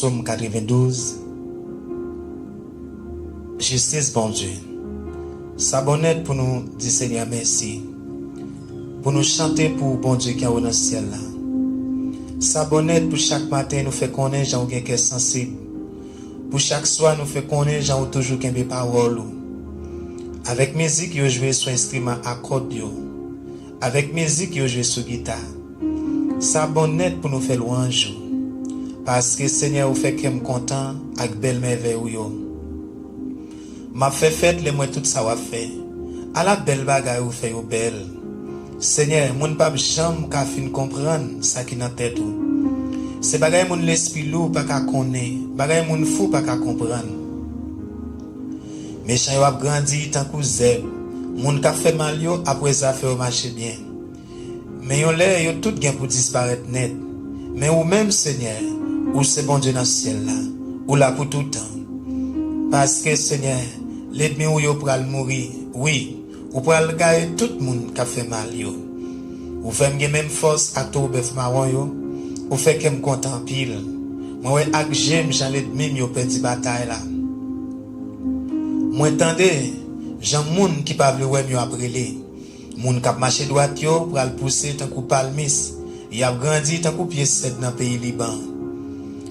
Psaume 92. Justice, bon Dieu. Ça bonnet pour nous dire Seigneur merci. Pour nous chanter pour bon Dieu qui est dans le ciel là. Ça bonnet pour chaque matin nous fait connaître gens qui est sensible. Pour chaque soir nous fait connaître gens toujours qui ont parole. Avec musique yo jouer sur instrument à corde yo. Avec musique yo jouer sur guitare. Ça bonnet pour nous faire louange. Parce que Seigneur vous fait que me content avec belle merveille ou yo. M'a fait fête les moi tout ça va fait. À la belle bagaille ou fait yo belle. Seigneur, mon pas jamais ka fin comprendre ça qui dans tête ou. C'est bagaille mon l'esprit lourd pas ka connaître, bagaille mon fou pas ka comprendre. Mais chan yo a grandi tant que zèb. Moun ka fait mal yo après ça fait marcher bien. Mais yo l'air yo tout gain pour disparaître net. Mais ou même Seigneur, ou c'est bon Dieu dans le ciel là, ou là pour tout le temps. Parce que Seigneur, l'ennemi ou yo pral mourir, oui, ou pral gagne tout le monde qui a fait mal yo. Ou fait même force à tout bœuf marron yo, ou fait que me content pile. Moi ouais ak j'aime j'en l'ennemi yo perdu bataille là. Moi tendez, j'en moun qui pas vle ouais yo après les. Moun k'ap marcher droite yo pral pousser tant coup palmis. Y a grandi tant coup pied sec dans pays Liban.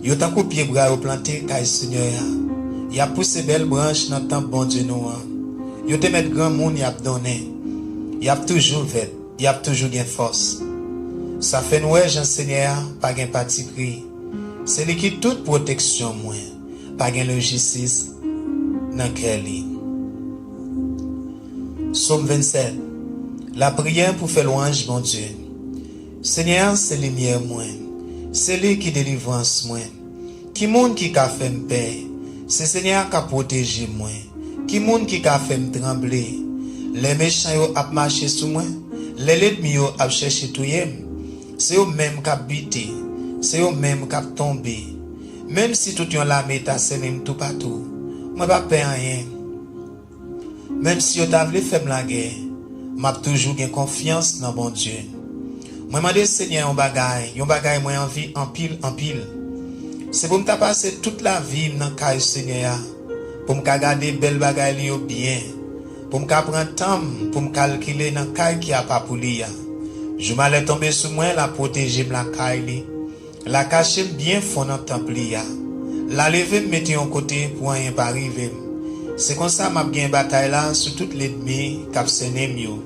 Yo tant coup pied bras planté kay Seigneur. Y a poussé belle branche dans temps bon Dieu nous. Yo te met grand monde y a donné. Y a toujours fait, y a toujours gain force. Ça fait nous Jean Seigneur pas gain parti pris. C'est lui qui toute protection moi. Pas gain le justice dans cœur li. Psaume 27. La prière pour faire louange mon Dieu. Seigneur, c'est lumière moi. C'est lui qui délivrance moi. Qui monde qui a fait me paix. C'est Seigneur qui a protégé moi. Qui monde qui a fait me trembler. Les méchants yo a marché sous moi. Les ennemis yo a cherché tout yem. C'est eux même qui a bité. C'est eux même qui a tombé. Même si tout yon la meta c'est même tout partout. Moi pas peur rien. Même si yo t'a voulu faire la guerre, m'a toujours gain confiance dans bon Dieu. Moi demande Seigneur un bagay moi envie en pile. C'est pour me passer toute la vie dans caille Seigneur. Pour me garder belle bagay yo bien. Pour me prendre temps pour me calculer dans caille qui a pas pour lui. Je m'allais tomber sur moi la protéger la caille. La cacher bien fond dans temple ya. La lever me mettre en côté pour rien pas arriver. C'est comme ça m'a gagné bataille là sur toute l'ennemi cap senem yo.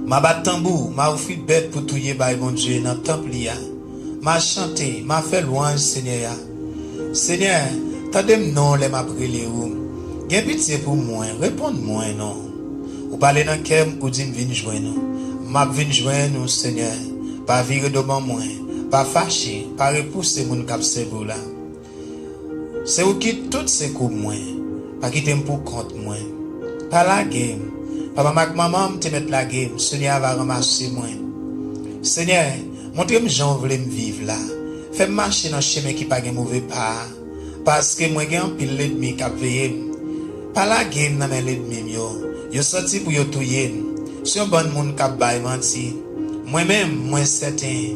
M'a bat tambour, m'a offert bête pour touyer by bon Dieu dans temple ya. M'a chanté, m'a fait louange Seigneur. Seigneur, tendez non les m'a prié ou. Gen pitié pour moi, répondre-moi non. Ou parler dans cœur ou dit vinn joindre nous. M'a vinn joindre nous Seigneur. Pas virer devant moi, pas fâcher, pas repousser mon cap cerveau là. C'est ou qui toutes ces coups moi. Pas quitter pour compte moi. Pas la game. Papa maman te mettre la game. Seigneur va ramasser moi. Seigneur, montre-moi j'en voulais me vivre là. Fais marcher dans chemin qui pas de mauvais pas. Parce que moi j'ai un pile l'ennemi qui a veillé. Pas la game dans mes l'ennemi yo. Yo sorti pour yo touyer. Si un bon monde qui a bail menti. Moi-même, moi certain.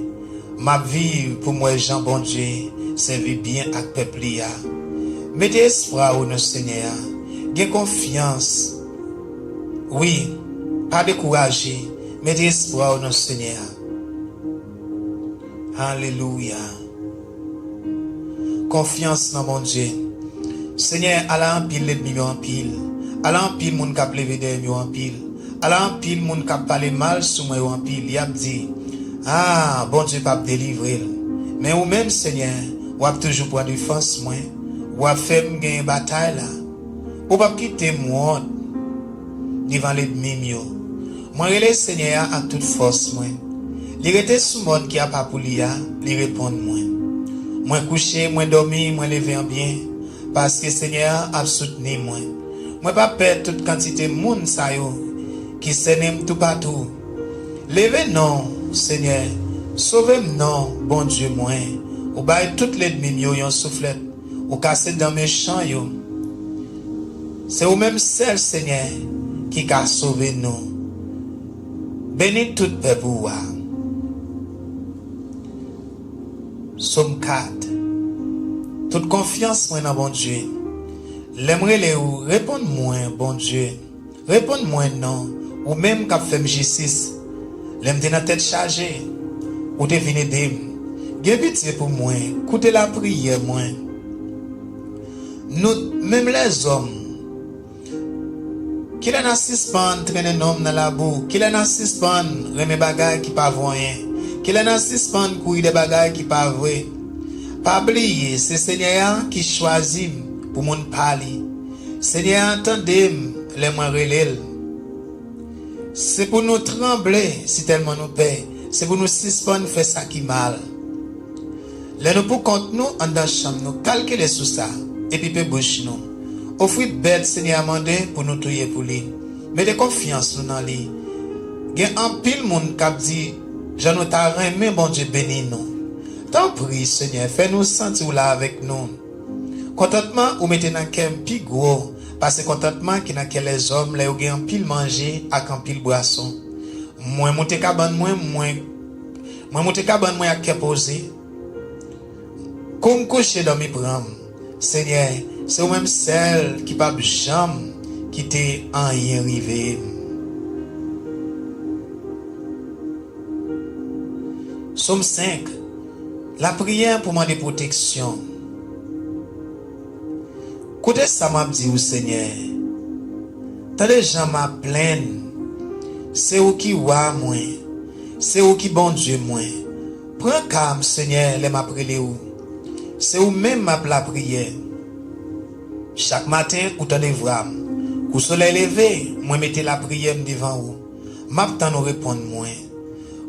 Ma vie pour moi Jean bon Dieu, servir bien à peuple ya. Mettez espoir au Seigneur. Gain confiance. Oui, pas décourager. Mettez espoir au Seigneur. Alléluia. Confiance dans mon Dieu. Seigneur, Allah en pile l'ennemi en pile. Allah en pile moun k'ap levé de en pile. Allah en pile moun k'ap parler mal sous moi en pile. Y a dit, ah, bon Dieu pas délivrer. Mais ou même Seigneur, ou a toujours pour défense moi. Ou a fait une bataille là. Ou pas quitter moi devant l'ennemi yo. Moi relais Seigneur à toute force moi. Il était sous monde qui a pas pour lui lui répondre moi. Moi couché, moi dormi, moi levé en bien parce que Seigneur a soutenu moi. Moi pas perdre toute quantité monde ça yo qui s'aime tout partout. Levez non Seigneur. Sauvez-moi non bon Dieu moi. Ou bail toute l'ennemi yo yon soufflette. Ou casser dans mes champs yo. C'est ou même seul Seigneur qui a sauvé nous. Bénis tout peuple. Psaume 4. toute confiance moi dans bon Dieu. L'aimerait les ou répondre-moi bon Dieu. Répondre-moi non ou même qu'a fait justice. L'aime dans tête chargée ou te venir aider. Gè pitié pour moi, écoutez la prière moi. Nous même les hommes qui la nan suspend traîner homme dans la boue, qui la nan suspend remet bagaille qui pas rien, qui la nan suspend courir des bagailles qui pas vrai. Pas oublier, c'est Seigneur qui choisit pour mon parler. Seigneur entendez les moi relève. C'est pour nous trembler si tellement nous paie. C'est pour nous suspendre faire ça qui mal. Là nous pour compte nous en dans chambre nous calculer sur ça et puis pe bouche nous. Offrir bête Seigneur mandé pour nous tuer pour lui. Mettez confiance nous dans lui. Gen un pile monde qui dit j'en nous t'a remis bon Dieu béni nous. T'en prie Seigneur, fais-nous sentir là avec nous. Contentement ou mettez dans qu'un plus gros parce que contentement qui n'a que les hommes là ou gen un pile manger avec un pile boisson. Moi monter cabane moi monter cabane moi à qu'est posé. Comme coucher dans mes bras. Seigneur, c'est ou même celle qui pas jamais quitter en rien arrivé. Somme 5. La prière pour demander protection. Écoutez ça m'a dit au Seigneur. Tant les gens m'a plaint. C'est où qui voit moi. C'est où qui bon Dieu moi. Prends calme Seigneur, les m'a prié où. C'est où même m'a la prière. Chaque matin, ou t'en devra. Au soleil levé, moi mettez la prière devant vous. M'a t'en nous répondre moi.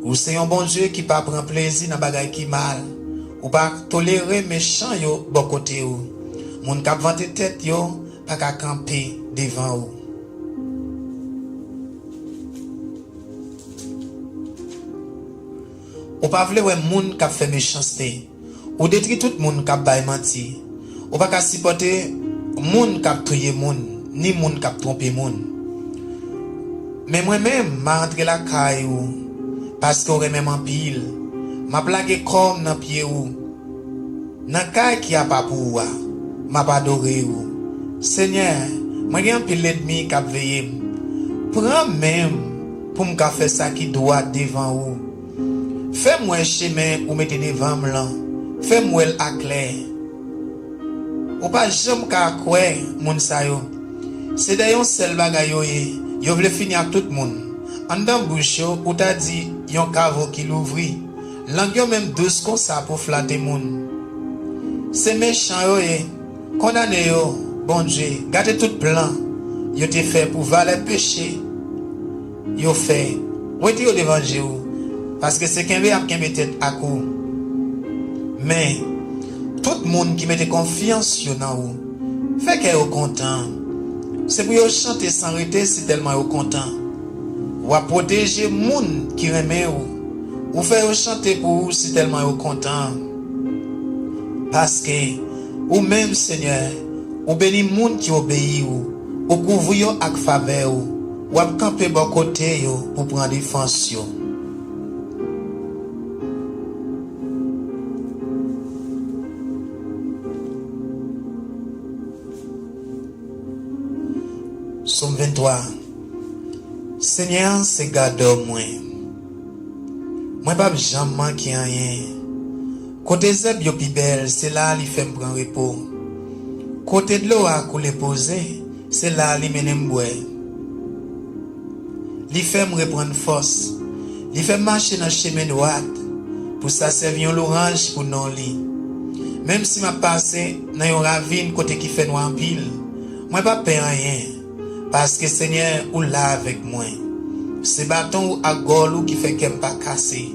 Ou c'est un bon Dieu qui pas prend plaisir dans bagaille qui mal. Ou pas tolérer méchant yo bon côté ou. Moun k'ap vante tête yo pas qu'à camper devant ou. Ou pas vle ouais moun k'ap fait méchanceté. Ou détruit tout moun k'ap bay menti. Ou pas qu'à supporter moun k'ap tuer moun, ni moun k'ap tromper moun. Mais moi-même, m'a rentré la caille ou parce qu'on remet en pile. M'a plagué comme dans pied ou. Nan caille qui a pas pour m'a pas adoré ou. Seigneur, moi gen pile l'ennemi k'ap veillé. Prends même pour me faire ça qui doit devant ou. Fais-moi chemin ou mettez devant blanc. Fais-moi à clair. Ou pas jamais ka quoi moun sa yo. C'est d'ailleurs seul bagay yo vle finir avec tout le monde. En dans bouche ou t'a dit yon caveau qui l'ouvri. Langue yo même douce comme ça pour flatter moun. C'est méchant yo condamné yo bon Dieu, gâté tout plan. Yo te fait pour valer péché. Yo fait. Ou te yo devant Dieu parce que c'est qu'un veut qui met tête à cou. Mais tout le monde qui mette confiance sur nous, fait qu'elle est content. C'est pour vous chanter sans arrêter si tellement vous content. Ou à protéger les gens qui remet ou faire chanter pour vous si tellement vous content. Parce que ou même Seigneur, ou béni les gens qui obéissent ou couvrir avec faveur ou à camper bon côté pour prendre défense. Somme 23. Seigneur, c'est gardeur moi. Moi pas jamais manquer rien. Côté zeb yo pi belle, c'est là li fait me prendre repos. Côté de l'eau a coulé posé, c'est là li mène me boire. Li fait me reprendre force. Li fait marcher dans chemin droit pour ça servir l'orange pour non li. Même si m'a passé dans une ravine côté qui fait noir en pile, moi pas peur rien. Parce que Seigneur ou là avec moi. C'est bâton ou à gol qui fait qu'elle pas casser.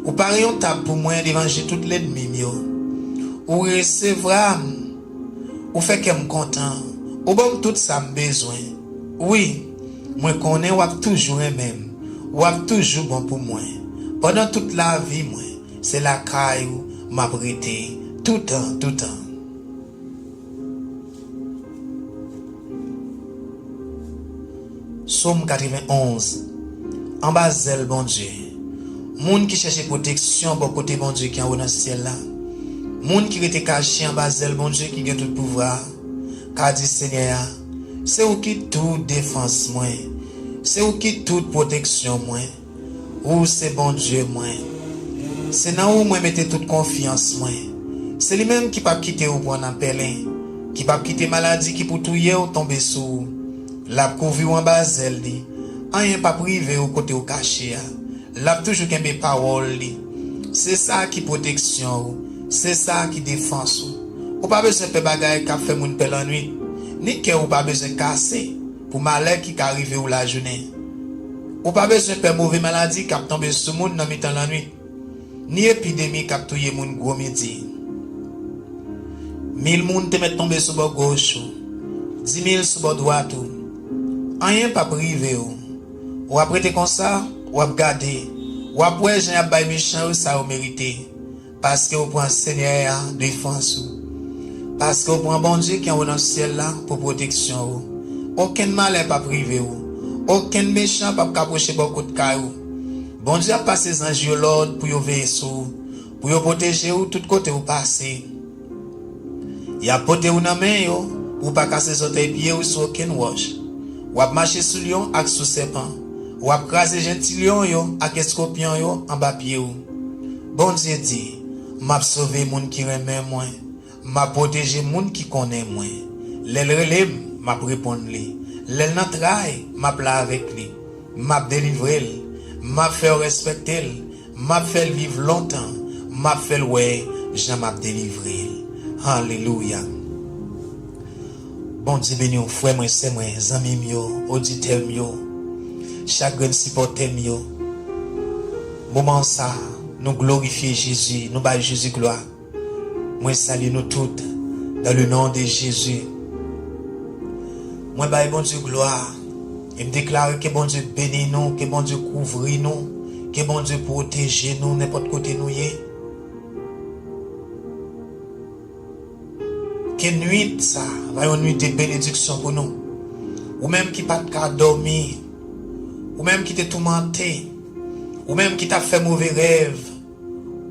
Ou pareil on tape pour moi d'évanger toute l'ennemi mio. Ou recevra ou fait qu'elle me content. Ou bon tout ça me besoin. Oui, moi connais ou toujours même. Ou toujours bon pour moi. Pendant toute la vie moi, c'est la caille ou m'a prêté tout le temps, tout le temps. Somme 91. En bas bon Dieu. Moun qui cherche protection pour côté bon Dieu qui est dans le ciel là. Moun qui était caché en bas d'elle, bon Dieu, qui a tout pouvoir. Car dit Seigneur, c'est où qui toute défense moi. C'est où qui toute protection moi. Ou c'est bon Dieu moi. C'est là où moi mettez toute confiance moi. C'est lui-même qui pas quitter ou pour en appeler. Qui pas quitter maladie qui pour touyer ou tomber sous. La couvrir en bas d'elle dit. Rien pas privé au côté au caché. L'a toujours qu'un parole li. C'est ça qui protection. C'est ça qui défense. Ou pas besoin de bagaille qui fait moun pelle en nuit. Ni que ou pas besoin de casser pour malheur qui arrive ou la journée. Ou pas besoin de mauvaise maladie qui tombe sur moun dans mi-temps la nuit. Ni épidémie qui touye moun gros midi. 1000 moun te met tomber sur bord gauche. 10 000 sur bord droite. Rien pas privé ou après comme ça, ou regarder. Ou après j'ai un méchant ça vous méritez. Parce que vous prenez Seigneur défense. Parce que vous prenez bon Dieu qui est dans le ciel là pour protection. Aucun mal n'est pas privé. Aucun méchant pas approcher beaucoup de cailloux. Bon Dieu a passé les anges l'ordre pour vous veiller sur vous. Pour vous protéger vous tout côté vous passez. Il a porté vous dans main pour pas casser les autres pieds ou sur aucun roche. Ou a marcher sur lion avec sous serpent. Ou a craser gentil lion yo avec scorpion yo en bas pied ou. Bon Dieu dit, m'a sauvé moun qui remet moi, m'a protégé moun qui connaît moi. L'elle relève, m'a répondre li. L'elle nan traille, m'a pla avec lui. M'a délivré, m'a fait respecter, m'a fait vivre longtemps, m'a fait ouais, j'en m'a délivré. Alléluia. Bon Dieu béni, frère moi, c'est moi, amis mio, auditeur mio, chaque grand supporter mio. Moment ça, nous glorifions Jésus, nous baillons Jésus gloire. Moi salue nous toutes dans le nom de Jésus. Moi baille bon Dieu gloire et me déclare que bon Dieu bénit nous, que bon Dieu couvre nous, que bon Dieu protège nous n'importe côté nous y est. Que nuit ça va une nuit de bénédiction pour nous. Ou même qui pas de dormir, ou même qui t'est tourmenté, ou même qui t'a fait mauvais rêve,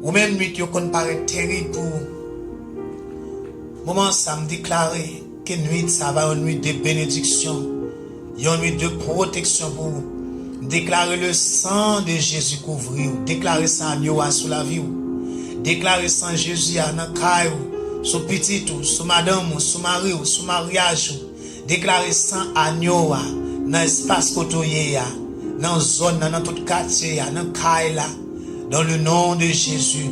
ou même nuit qui paraît terrible pour moment ça me déclare que nuit ça va une nuit de bénédiction, une nuit de protection pour vous. Déclarer le sang de Jésus couvrir, déclarer ça à sous la vie, déclarer sang Jésus à dans caille, sous petit ou sous madame, sous mari ou sous mariage, déclarer sang agneau dans espace côtoyé, dans zone, dans tout quartier, dans caille là, dans le nom de Jésus.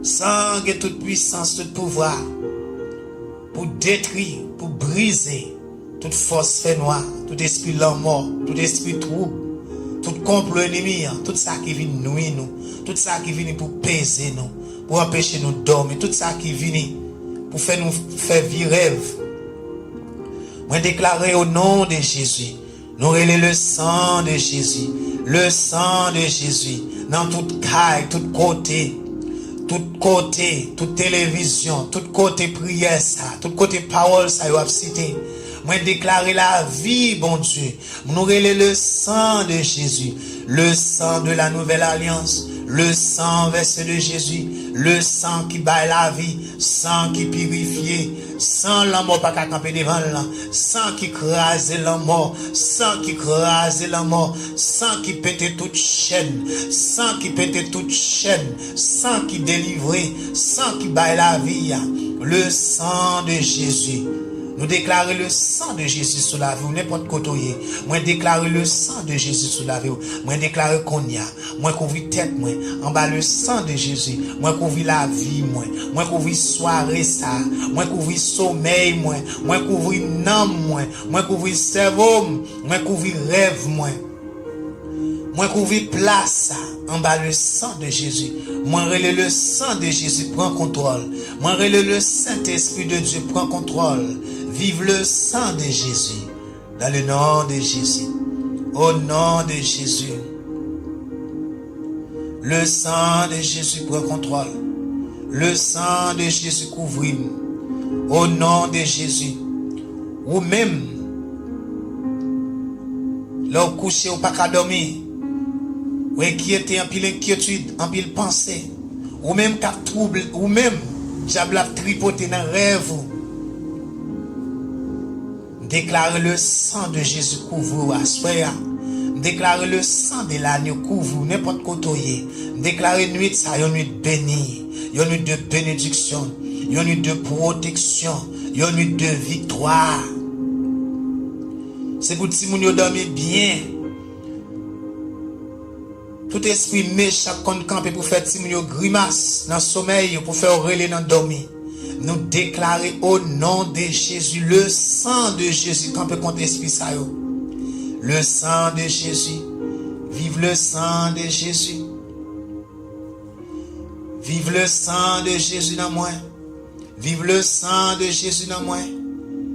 Sang et toute puissance, tout pouvoir, pour détruire, pour briser toute force fait noire, tout esprit mort, tout esprit trouble, tout complot ennemi, tout ça qui vient nuire nous, tout ça qui vient pour peser nous, pour empêcher nous de dormir, tout ça qui vient pour faire nous faire vivre rêve. Moi déclarer au nom de Jésus, nous relais le sang de Jésus, le sang de Jésus, dans toute caille, tout côté, toute télévision, tout côté prière ça, tout côté parole ça y a cité. Moi déclarer la vie, bon Dieu. Nous relais le sang de Jésus, le sang de la nouvelle alliance, le sang versé de Jésus, le sang qui bat la vie, sang qui purifie, sang la mort pas qu'à camper devant là, sang qui crase la mort, sang qui crase la mort, sang qui pète toute chaîne, sang qui pète toute chaîne, sang qui délivre, sang qui bat la vie, le sang de Jésus. Nous déclarer le sang de Jésus sur la vie, n'importe côté. Moi déclarer le sang de Jésus sur la vie. Moi déclarer qu'on y a. Moi couvrir tête moi. En bas le sang de Jésus. Moi couvrir la vie moi. Moi couvrir soirée ça. Moi couvrir sommeil moi. Moi couvrir âme moi. Moi couvrir cerveau. Moi couvrir rêve moi. Moi couvrir place ça. En bas le sang de Jésus. Moi relais le sang de Jésus prend contrôle. Moi relais le Saint-Esprit de Dieu prend contrôle. Vive le sang de Jésus, dans le nom de Jésus, au nom de Jésus. Le sang de Jésus prend contrôle. Le sang de Jésus couvre. Au nom de Jésus. Ou même, là où couché ou pas qu'à dormir, ou inquiété, en pile inquiétude, en pile pensée, ou même cap trouble, ou même diable a tripoté dans rêve. Déclare le sang de Jésus couvre à soya. Déclare le sang de l'agneau couvre n'importe côté. Déclare une nuit ça, une nuit bénie, une nuit de bénédiction, une nuit de protection, une nuit de victoire. C'est pour si vous dormez bien. Tout esprit méchant qu'on campe pour faire si vous grimace dans le sommeil, pour faire relais dans le dormir. Nous déclarer au nom de Jésus, le sang de Jésus, campe contre l'esprit ça. Le sang de Jésus. Vive le sang de Jésus. Vive le sang de Jésus dans moi. Vive le sang de Jésus dans moi.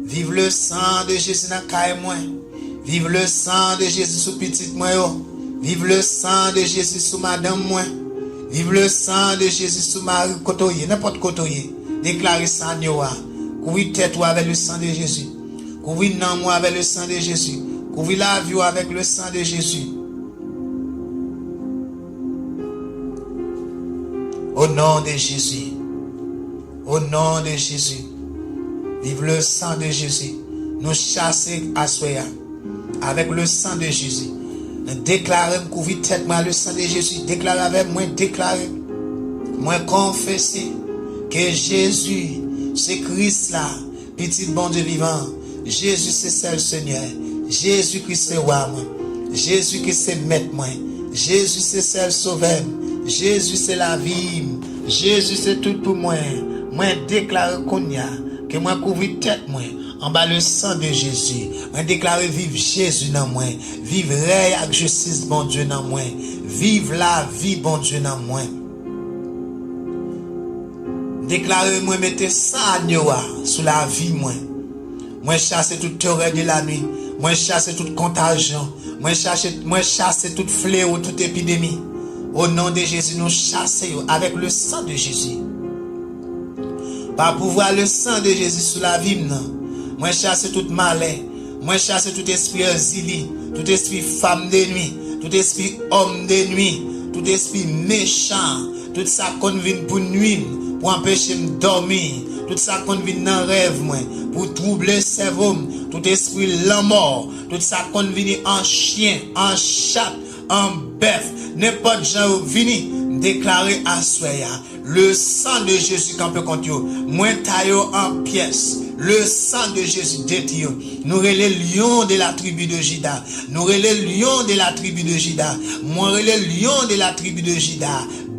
Vive le sang de Jésus dans caille moi. Vive le sang de Jésus sous petite moi. Vive le sang de Jésus sous madame moi. Vive le sang de Jésus sous Marie Kotoye, n'importe Kotoye. Déclarez ça Nyoa. Couvrir tête avec le sang de Jésus. Couvrir non moi avec le sang de Jésus. Couvrir la vie avec le sang de Jésus. Au nom de Jésus. Au nom de Jésus. Vive le sang de Jésus. Nous chasser à Soya. Avec le sang de Jésus. Nous déclarons couvrir tête moi le sang de Jésus. Déclarez avec moi, déclarez. Moi confesser que Jésus, c'est Christ là, petit bon Dieu vivant. Jésus c'est seul Seigneur. Jésus Christ c'est roi moi. Jésus Christ c'est maître moi. Jésus c'est seul sauveur. Jésus c'est la vie. Jésus c'est tout pour moi. Moi déclare qu'on y a que moi couvrir tête moi en bas le sang de Jésus. Moi déclare vive Jésus dans moi. Vive règne avec justice bon Dieu dans moi. Vive la vie bon Dieu dans moi. Déclarez moi mettez ça sous la vie moi. Moi chasser toute terreur de la nuit. Moi chasser toute contagion. Moi chasser toute fléau, toute épidémie. Au nom de Jésus, nous chassons avec le sang de Jésus. Par pouvoir le sang de Jésus sous la vie, moi chasser tout malin. Moi chasser tout esprit exilé, tout esprit femme de nuit, tout esprit homme de nuit, tout esprit méchant, tout ça qu'on vient pour nuire, pour empêcher de dormir, tout ça qu'on vient dans rêve, moi, pour troubler le cerveau, tout esprit la mort, tout ça qu'on vient en chien, en chat, en bœuf, n'importe gens vini déclarer à Soya, le sang de Jésus quand peut contre yo, moins taillot en pièces. Le sang de Jésus détruit. Nous relais lion de la tribu de Juda. Nous relais lion de la tribu de Juda. Moi relais lion de la tribu de Juda.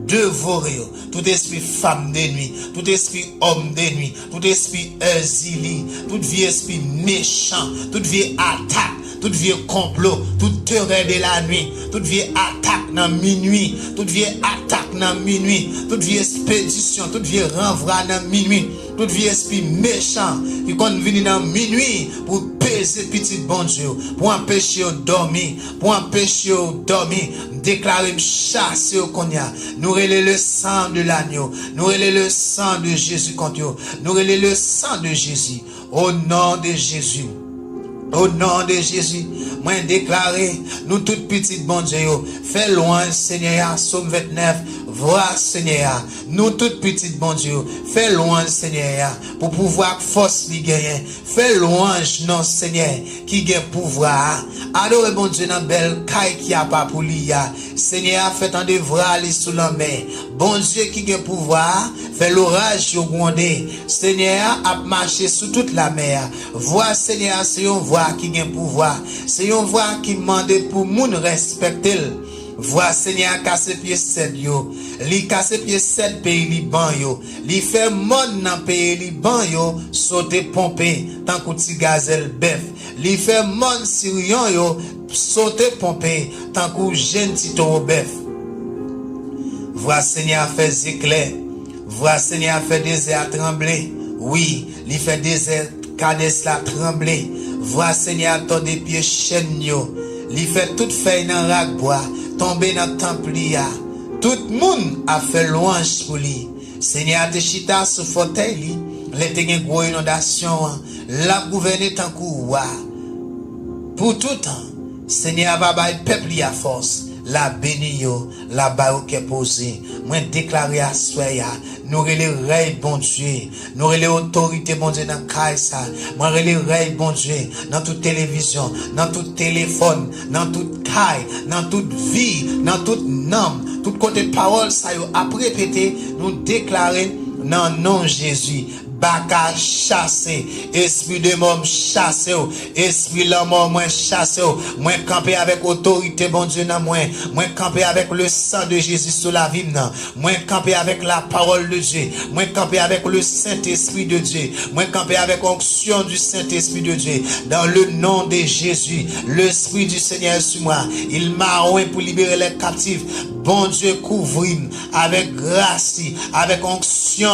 Dévorer tout esprit femme de nuit, tout esprit homme de nuit, tout esprit exilé, tout vieux esprit méchant, tout vieux attaque, tout vieux complot, toute terreur de la nuit, toute vieille attaque dans minuit, toute vieille attaque dans minuit, toute vieille expédition, toute vieille renvoi dans minuit, toute vieille esprit méchant qui compte venir dans minuit pour peser petit bon Dieu, pour empêcher de dormir, pour empêcher de dormir, déclarer chasser au cognac, nous relais le sang de l'agneau, nous relais le sang de Jésus contre eux, nous relais le sang de Jésus, au nom de Jésus. Au nom de Jésus, moi déclaré, nous toutes petites bon Dieu, fais loin Seigneur, Somme 29, vois Seigneur, nous toutes petites bon Dieu, fais loin Seigneur, pour pouvoir force li gagner, fais louange non Seigneur, qui gagne pouvoir, adore bon Dieu dans belle caille qui a pas pour l'ia, Seigneur fait un devra li sous la main, bon Dieu qui gagne pouvoir, fait l'orage au grondé, Seigneur a marché sous toute la mer, vois Seigneur, c'est on voit qui gagne pouvoir, c'est une voix qui demande pour moun respecter. Voix Seigneur casse pied 7 yo, li casse pied 7 pays Liban yo, li fait monde dans pays Liban yo, sauter pomper tant que ti gazelle bœuf, li fait monde Syrian yo, sauter pomper tant que jeune ti taureau bœuf. Voix Seigneur fait éclair, voix Seigneur fait désert trembler, oui, li fait désert Cades la trembler. Vois Seigneur ton des pieds chaîne yo, li fait toute feuille dans rac bois, tomber dans temple ya. Tout monde a fait louange pour lui. Seigneur te chita sous fauteuil li, les te gen gros inondation, la gouverner tant kou wa. Pour tout temps, Seigneur va bay peuple ya force. la béni yo, la ba qui est posé. Moi déclarer à soya, nous relais règle bon Dieu, nous relais autorité bon Dieu dans Kaisa, moi relais règle bon Dieu dans toute télévision, dans tout téléphone, dans toute caille, dans toute vie, dans toute nom, tout côté parole ça yo a répété, nous déclarer dans nom Jésus. Baka chassé, esprit de mort chassé, esprit la mort moi chassé, moi camper avec autorité bon Dieu dans moi camper avec le sang de Jésus sur la vie nan, moi camper avec la parole de Dieu, moi camper avec le Saint-Esprit de Dieu, moi camper avec onction du Saint-Esprit de Dieu, dans le nom de Jésus, l'Esprit du Seigneur est sur moi, il m'a oint pour libérer les captifs, bon Dieu couvre avec grâce, avec onction,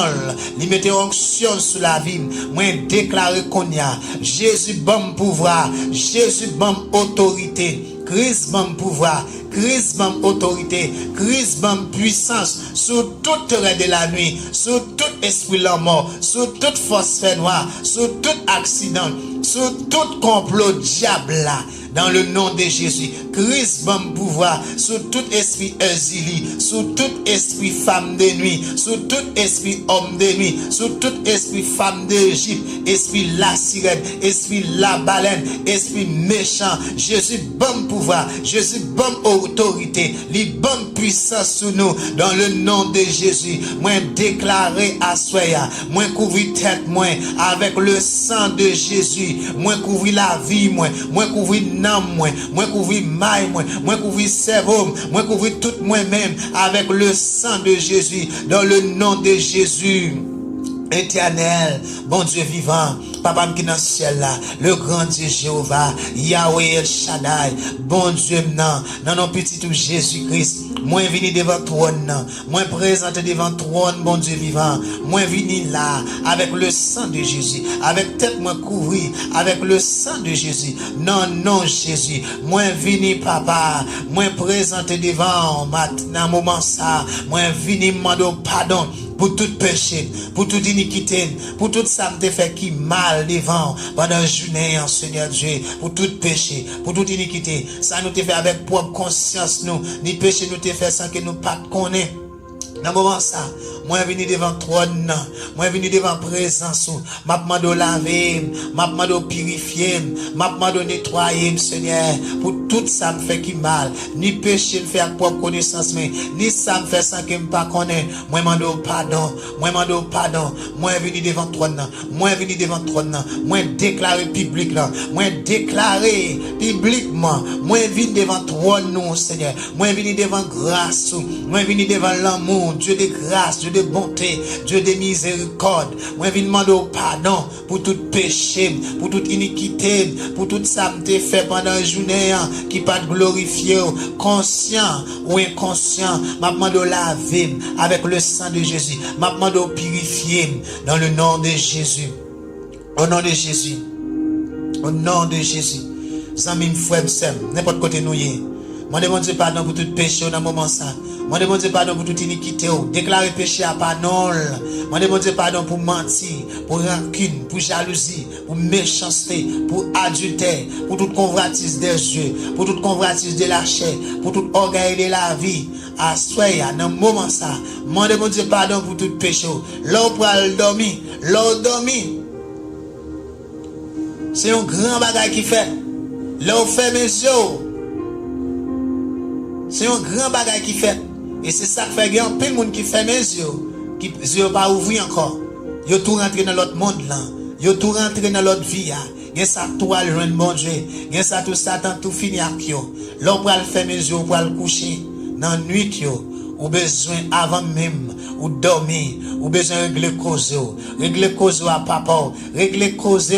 il mette onction sur la vie, moi déclarer qu'on y a Jésus bon pouvoir, Jésus bon autorité, Christ bon pouvoir, Christ bon autorité, Christ bon puissance sur toute raie de la nuit, sur tout esprit la mort, sur toute force fait noire, sur tout accident, sur tout complot diable là. Dans le nom de Jésus, Christ bon pouvoir sur tout esprit exilé, sur tout esprit femme de nuit, sur tout esprit homme de nuit, sur tout esprit femme d'Égypte, esprit la sirène, esprit la baleine, esprit méchant. Jésus bon pouvoir, Jésus bon autorité, les bonnes puissance sur nous. Dans le nom de Jésus, moi déclaré à soya, moi couvrir tête moi avec le sang de Jésus, moi couvrir la vie moi couvrir moi couvrir maille moi couvrir cerveau, moi couvrir tout moi-même avec le sang de Jésus, dans le nom de Jésus. Éternel, bon Dieu vivant, Papa qui dans le ciel là, le grand Dieu Jéhovah, Yahweh El Shaddai, bon Dieu non non petit tout Jésus-Christ, moi venu devant trône, moi présenté devant trône, bon Dieu vivant, moi venu là avec le sang de Jésus, avec tête moi couvri avec le sang de Jésus, non Jésus, moi venu Papa, moi présenté devant maintenant moment ça, moi venu demander pardon pour tout péché, pour toute iniquité, pour tout ça me fait qui mal devant pendant la journée, Seigneur Dieu, pour tout péché, pour toute iniquité, ça nous te fait avec propre conscience nous, ni péché nous te fait sans que nous pas connaître. Dans le moment ça, moi venu devant trône, moi venu devant présence, m'a demandé laver, m'a demandé purifier, m'a demandé nettoyer, Seigneur, pour tout ça me fait qui mal, ni péché me fait propre connaissance, ni ça me fait sans que me pas connaître, moi demande pardon, moi venu devant trône, moi venu devant trône, moi déclarer public là, moi déclarer publiquement, moi venu devant trône nous, Seigneur, moi venu devant grâce, moi venu devant l'amour, Dieu de grâce, Dieu de bonté, Dieu de miséricorde. Moi, je demande pardon pour tout péché, pour toute iniquité, pour tout ça que tu fait pendant la journée qui pas glorifié, conscient ou inconscient. Je demande laver avec le sang de Jésus. Je demande purifier dans le nom de Jésus. Au nom de Jésus. Au nom de Jésus. Zami frère, n'importe côté nous y. Moi, demande pardon pour tout péché dans le moment ça. Moi, demande pardon pour toute iniquité. Déclarer péché à pardon. Moi, demande pardon pour mentir, pour rancune, pour jalousie, pour méchanceté, pour adultère, pour toute convoitise des yeux, pour toute convoitise de la chair, pour tout orgueil de la vie. À soya, dans le moment ça. Moi, demande pardon pour tout péché. L'eau pour dormir. L'eau dormir. C'est un grand bagage qui fait. L'eau fait mes yeux. C'est un grand bagage qui fait. Et c'est ça qui fait qu'il y a plein de monde qui fait mes yeux. Qui les yeux pas ouvrir encore. Ils tout rentré dans l'autre monde là. Ils tout rentré dans l'autre vie. Il y a ça tout à le bon Dieu. Il y a ça tout Satan tout fini avec yo. L'on pour faire mes yeux pour le coucher. Dans la nuit yo. Ou besoin avant même. Ou dormir. Ou besoin régler cause. Régler cause à papa. Régler cause.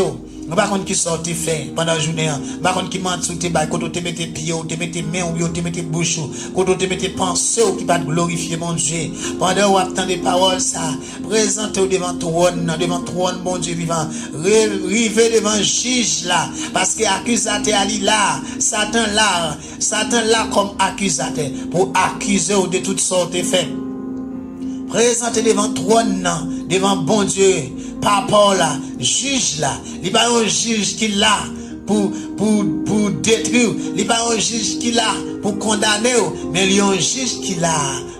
Nous ne savons pas qui sorti fait pendant la journée. Nous ne savons pas qui ment sur tes bails, quand tu mets tes pieds, tu mets tes mains, tu mets tes bouches, quand tu mets tes pensées qui va te glorifier mon Dieu. Pendant que tu attends des paroles, ça, présente devant trône, mon Dieu vivant. Rive devant le juge là, parce que l'accusateur est là, Satan là comme accusateur, pour accuser de toutes sortes de faits. Présente devant trône, devant bon Dieu. Papa là, juge là, il n'y a pas un juge qui là pour détruire, il n'y a pas un juge qui là pour condamner, mais il y a un juge qui l'a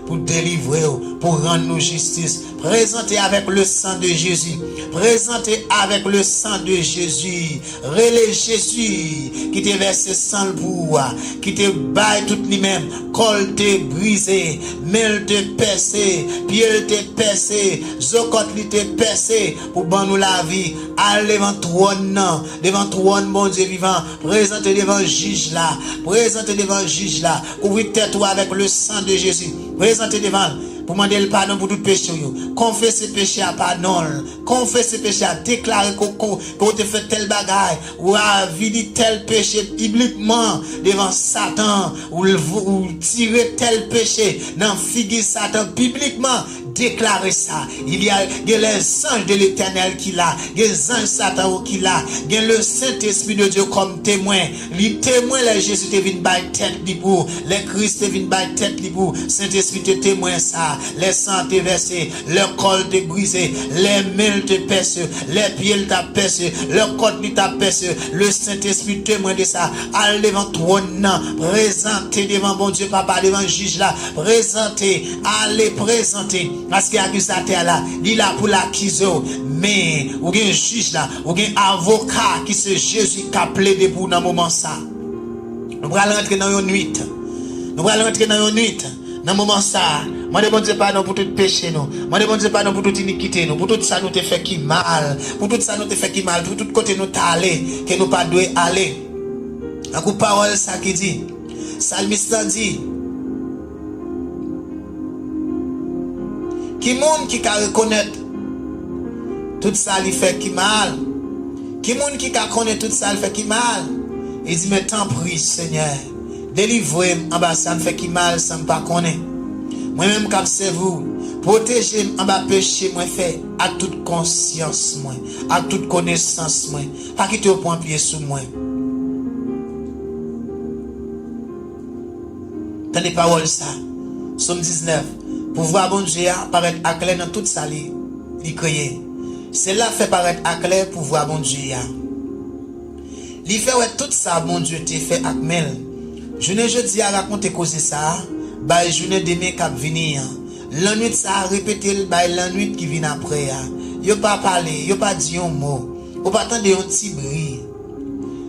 pour délivrer, pour rendre nous justice. Présentez avec le sang de Jésus. Présentez avec le sang de Jésus. Relais Jésus qui te verse sang pour, qui te baille tout lui-même. Col te brisé, mêle te percé, pied te percé, zokot li te percé pour ban nous la vie. Allez devant trône, bon Dieu vivant. Présentez devant juge là. Présentez devant juge là. Ouvrez tête avec le sang de Jésus. Présentez devant. Pour demander le pardon pour tout péché. Confessez péché à pardon. Confessez péché à déclarer qu'on te fait tel bagaille. Ou à vider tel péché bibliquement devant Satan. Ou tirer tel péché dans figue Satan bibliquement. Déclarer ça. Il y a les anges de l'éternel qui l'a. Les anges Satan qui l'a. Il y a le Saint-Esprit de Dieu comme témoin. Les témoins, les Jésus te viennent by tête libre. Les Christ te viennent by tête libre. Saint-Esprit te témoin ça. Les sangs te versés. Le col te brisé. Les mains te percent. Les pieds te percent. Le côte te percent. Le Saint-Esprit témoin de ça. Allez devant trône. Présentez devant bon Dieu papa. Devant juge là. Présentez. Allez présenter. Parce qu'il y a accusateur là, il est là pour l'accuser. Mais, ou bien un juge là, ou bien un avocat qui c'est Jésus qui a plaidé pour dans moment ça. Nous allons rentrer dans une nuit. Nous allons rentrer dans une nuit. Dans moment ça, moi ne bon Dieu pardon pour tout péché nous. Moi ne bon Dieu pardon pour toute iniquité nous. Pour tout ça nous te fait qui mal. Pour tout ça nous te fait qui mal. Pour tout côté nous t'aller, que nous pas doit aller. Un coup parole ça qui dit. Salmiste dit. Qui monde qui peut reconnaître tout ça lui fait qui mal. Qui monde qui peut connaître tout ça lui fait qui mal. Il dit mais tant prie Seigneur. Délivrez-moi en bas ça me fait qui mal ça me pas connaître. Moi-même comme c'est vous. Protégez en bas péché moi fait à toute conscience moi, à toute connaissance moi. Pas quitter au point pied sous moi. Tenez parole ça. Somme 19. Pour voir bon Dieu apparaître à clair dans toute sa vie, il créé. C'est là fait paraître à clair pour voir bon Dieu. Il fait ouais tout ça bon Dieu te fait avec mel. Je ne jeudi à raconter cause ça, bah je ne demain cap venir. La nuit ça a répété bah la nuit qui vient après. Yo pas parler, yo pas dit un mot, ou pas attendre un petit bruit.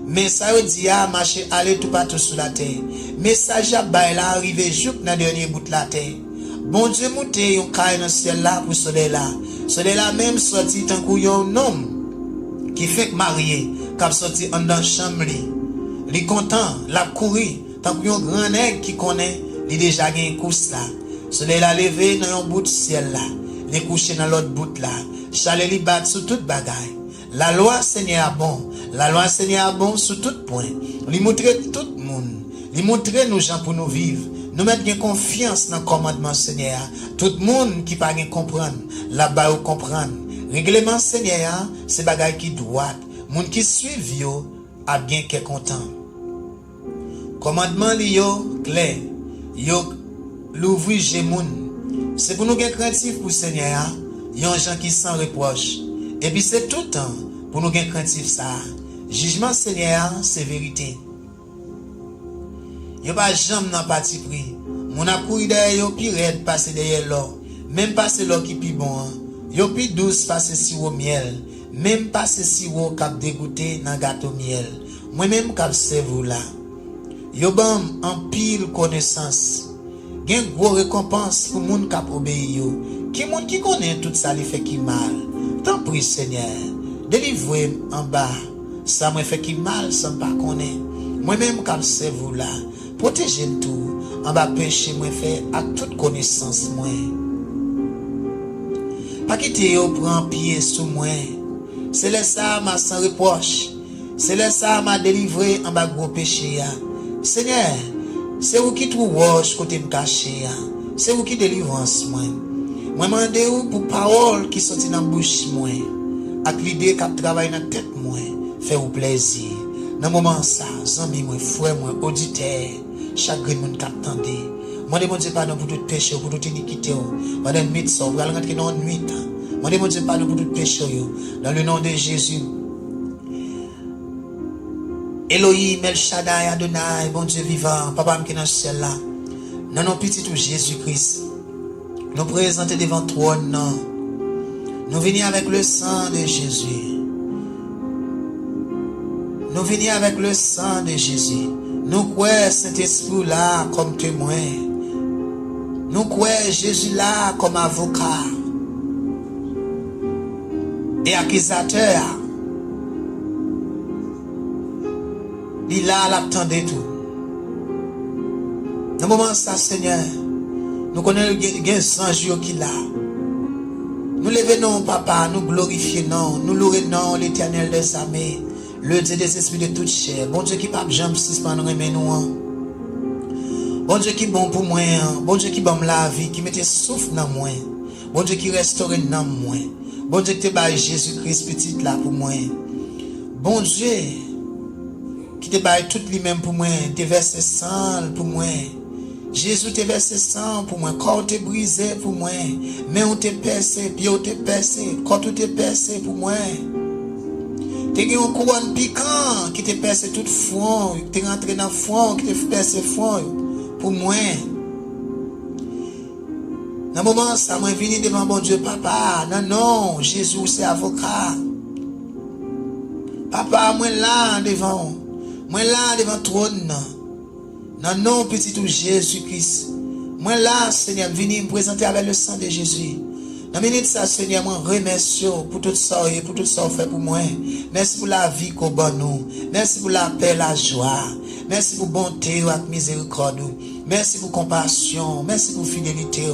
Mais ça veut dire marcher aller tout partout sur la terre. Message à bah là arrivé juste dans dernier bout de la terre. Bon Dieu monté yon caille dans ciel là pour soleil là. Soleil là même sorti tant que yon homme qui fait marié, qui sorti en dans chambre li. Li content, la courir tant que yon grand nèg qui connaît, li déjà gagne course là. Soleil là levé dans yon bout de ciel là, li couché dans l'autre bout là. Chalet li bat sur toute bagaille. La loi Seigneur bon, la loi Seigneur bon sur tout point. Li montre tout le monde. Li montre nous gens pour nous vivre. Nous mettons confiance dans le commandement Seigneur. Tout le monde qui pas comprendre, là-bas ou comprendre. Règlement Seigneur, c'est bagaille qui droit. Moun qui suit yo a bien qu'est content. Commandement li yo clair. Yo l'ouvrir moun. C'est pour nous gagner craintif pour Seigneur, yon gens qui sans reproche. Et puis c'est tout le temps pour nous gagner craintif ça. Jugement Seigneur, c'est vérité. Yo pas jamais nan parti pris. Mon a couru derrière yo pi red passer derrière l'or. Même passer l'or qui pi bon. Yo pi douce passer sirop miel. Même passer sirop cap dégoûté dans gâteau miel. Moi même cap servou là. Yo bam en pile connaissance. Gen gros récompense pour moun cap obéi yo. Qui moun qui connaît tout ça li fait qui mal. Tant prie Seigneur. Délivrez en bas. Ça me fait qui mal ça pas connaît. Moi même cap servou là. Protégez tout, en bas péché moi fait à toute connaissance moi. Pas quitter yo prend pied sous moi. C'est là ça m'a sans reproche. C'est là ça m'a délivré en bas gros péché ya. Seigneur, c'est vous qui trouve roche côté me caché ya. C'est vous qui délivrance moi. Moi mandé ou pour parole qui sorti dans bouche moi. Ak l'idée qui travaille dans tête moi, fait vous plaisir. Dans moment ça, amis moi, frère moi, auditeur, chaque monde qui attendait. Moi demande pardon pour tout péché, pour toute iniquité. Pendant nuit ça, vous allez rentrer dans nuit. Moi demande pardon pour tout péché dans le nom de Jésus. Elohim, El Shaddai, Adonai, bon Dieu vivant, papa qui est dans le ciel là. Dans nos petits tout Jésus-Christ. Nous présenter devant toi, non. Nous venons avec le sang de Jésus. Nous venons avec le sang de Jésus. Nous croyons Saint-Esprit là comme témoin. Nous croyons Jésus là comme avocat et accusateur. Il a l'attendait tout. Dans le moment ça, Seigneur, nous connaissons le sang qui là. Nous levons papa, nous glorifions, nous louons l'Éternel des armées, le Dieu des esprits de toute chair. Bon Dieu qui pas jamais suspendre nous. Bon Dieu qui est bon pour moi, bon Dieu qui bon la vie, qui mette souffle dans moi. Bon Dieu qui restaure dans moi. Bon Dieu qui te bat Jésus-Christ petit là pour moi. Bon Dieu qui te bat tout lui-même pour moi, te verse sang pour moi. Jésus te verse sang pour moi, corps te brisé pour moi, main ou te percé, pied ou te percé, corps ou te percé pour moi. Tu as une couronne piquant qui te percé tout front, tu es rentré dans le front, qui te percé front pour moi. Dans le moment ça, moi venu devant mon Dieu, papa, non, Jésus c'est avocat. Papa, moi là devant trône. Non, petit tout Jésus-Christ. Moi là, Seigneur, venu me présenter avec le sang de Jésus. Dans minute ça, Seigneur, moi remercie pour tout ça fait pour moi. Merci pour la vie qu'on donne nous. Merci pour la paix, la joie. Merci pour bonté et miséricorde. Merci pour compassion. Merci pour fidélité.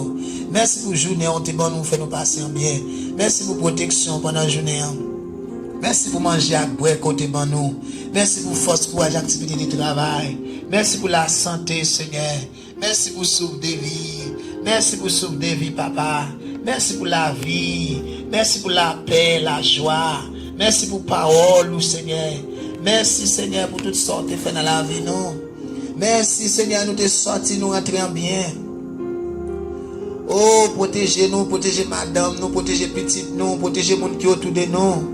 Merci pour journée, on te bon nous fait nous passer en bien. Merci pour protection pendant la journée. Merci pour manger à boire côté bon nous. Merci pour force, courage, activité de travail. Merci pour la santé, Seigneur. Merci pour souffle de vie. Merci pour souffle de vie, papa. Merci pour la vie. Merci pour la paix, la joie. Merci pour parole, Seigneur. Merci, Seigneur, pour toutes sortes de fait dans la vie, nous. Merci, Seigneur, nous te sortis, nous rentrer en bien. Oh, protégez-nous, protégez madame, nous protégez petite, nous protégez les gens qui sont autour de nous.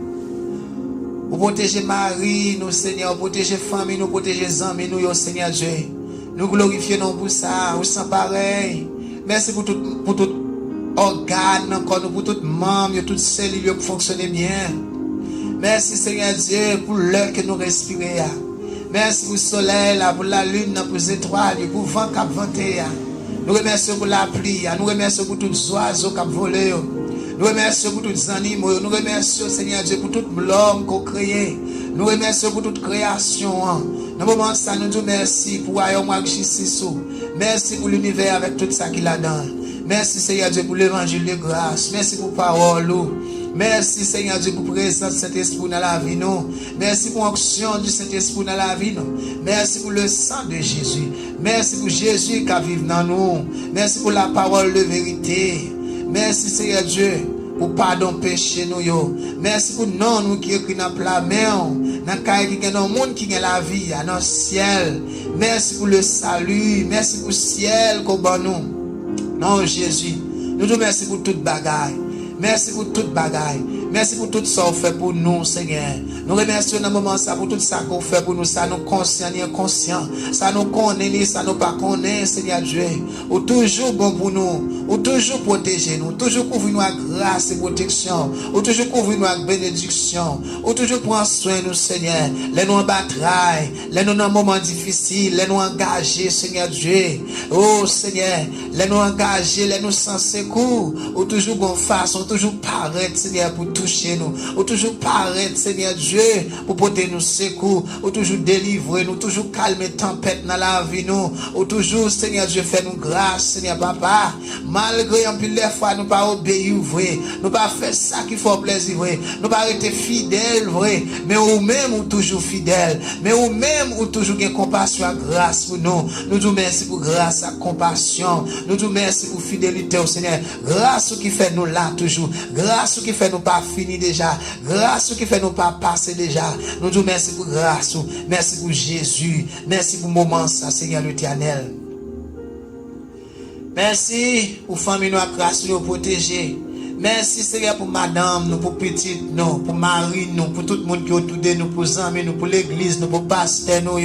Vous protégez Marie, nous, Seigneur, protégez famille, nous protégez les amis, nous, Seigneur Dieu. Nous glorifions pour ça, nous sommes pareil. Merci pour tout organe, encore, pour tout membre, toutes cellules qui fonctionnent bien. Merci, Seigneur Dieu, pour l'air que nous respirons. Merci pour le soleil, pour la lune, pour les étoiles, pour le vent qui a venté. Nous remercions pour la pluie, nous remercions pour tous les oiseaux qui ont volé. Nous remercions pour tous les animaux. Nous remercions, Seigneur Dieu, pour tout l'homme qu'on a créé. Nous remercions pour toute création. Dans le moment ça, nous disons merci pour Ayomag Jisissou. Merci pour l'univers avec tout ça qu'il a dans. Merci, Seigneur Dieu, pour l'évangile de grâce. Merci pour parole. Merci, Seigneur Dieu, pour présence de Saint-Esprit dans la vie. Merci pour l'action du Saint-Esprit dans la vie. Merci pour le sang de Jésus. Merci pour Jésus qui vit dans nous. Merci pour la parole de vérité. Merci, Seigneur Dieu, pour pardon péché nous. Merci pour nous qui écrit dans la main, dans le monde qui a la vie, dans le ciel. Merci pour le salut. Merci pour le ciel qu'on a nous. Non, Jésus. Nous te remercions pour toute bagaille. Merci pour toute bagaille. Merci pour tout ça qu'on fait pour nous, Seigneur. Nous remercions dans le moment ça pour tout ça qu'on fait pour nous. Ça nous conscient et inconscient. Ça nous connaît, ça nous pas connaît, Seigneur Dieu. Ou toujours bon pour nous. Ou toujours protéger nous. Toujours couvrir nous avec grâce et protection. Ou toujours couvrir nous avec bénédiction. Ou toujours prendre soin de nous, Seigneur. Les nous en bataille. Les nous dans un moment difficile. Les nous engagés, Seigneur Dieu. Oh, Seigneur. Les nous engagés. Les nous sans secours. Ou toujours bon face. Ou toujours paraître, Seigneur, pour toucher nous. Ou toujours paraître, Seigneur Dieu, pour porter nous secours. Ou toujours délivrer nous. Toujours calmer tempête dans la vie nous. Ou toujours, Seigneur Dieu, faire nous grâce, Seigneur Papa. Malgré un peu les fois, nous pas obéir, vrai. Nous pas faire ça qui fait plaisir, vrai. Nous pas être fidèles, vrai. Mais ou même ou toujours fidèles. Mais ou même ou toujours une compassion et grâce pour nous. Nous nous merci pour grâce et compassion. Nous nous merci pour fidélité au Seigneur. Grâce qui fait nous là toujours. Grâce qui fait nous pas fini déjà. Grâce qui fait nous pas passer déjà. Nous nous merci pour grâce. Merci pour Jésus. Merci pour le moment ça, Seigneur l'Éternel. Merci pour famille nous grâce nous protéger. Merci Seigneur pour madame, nous, pour petite, nous, pour Marie, nous, pour tout le monde qui est autour de nous, pour amis, nous, pour l'église, nous, pour pasteur, nous,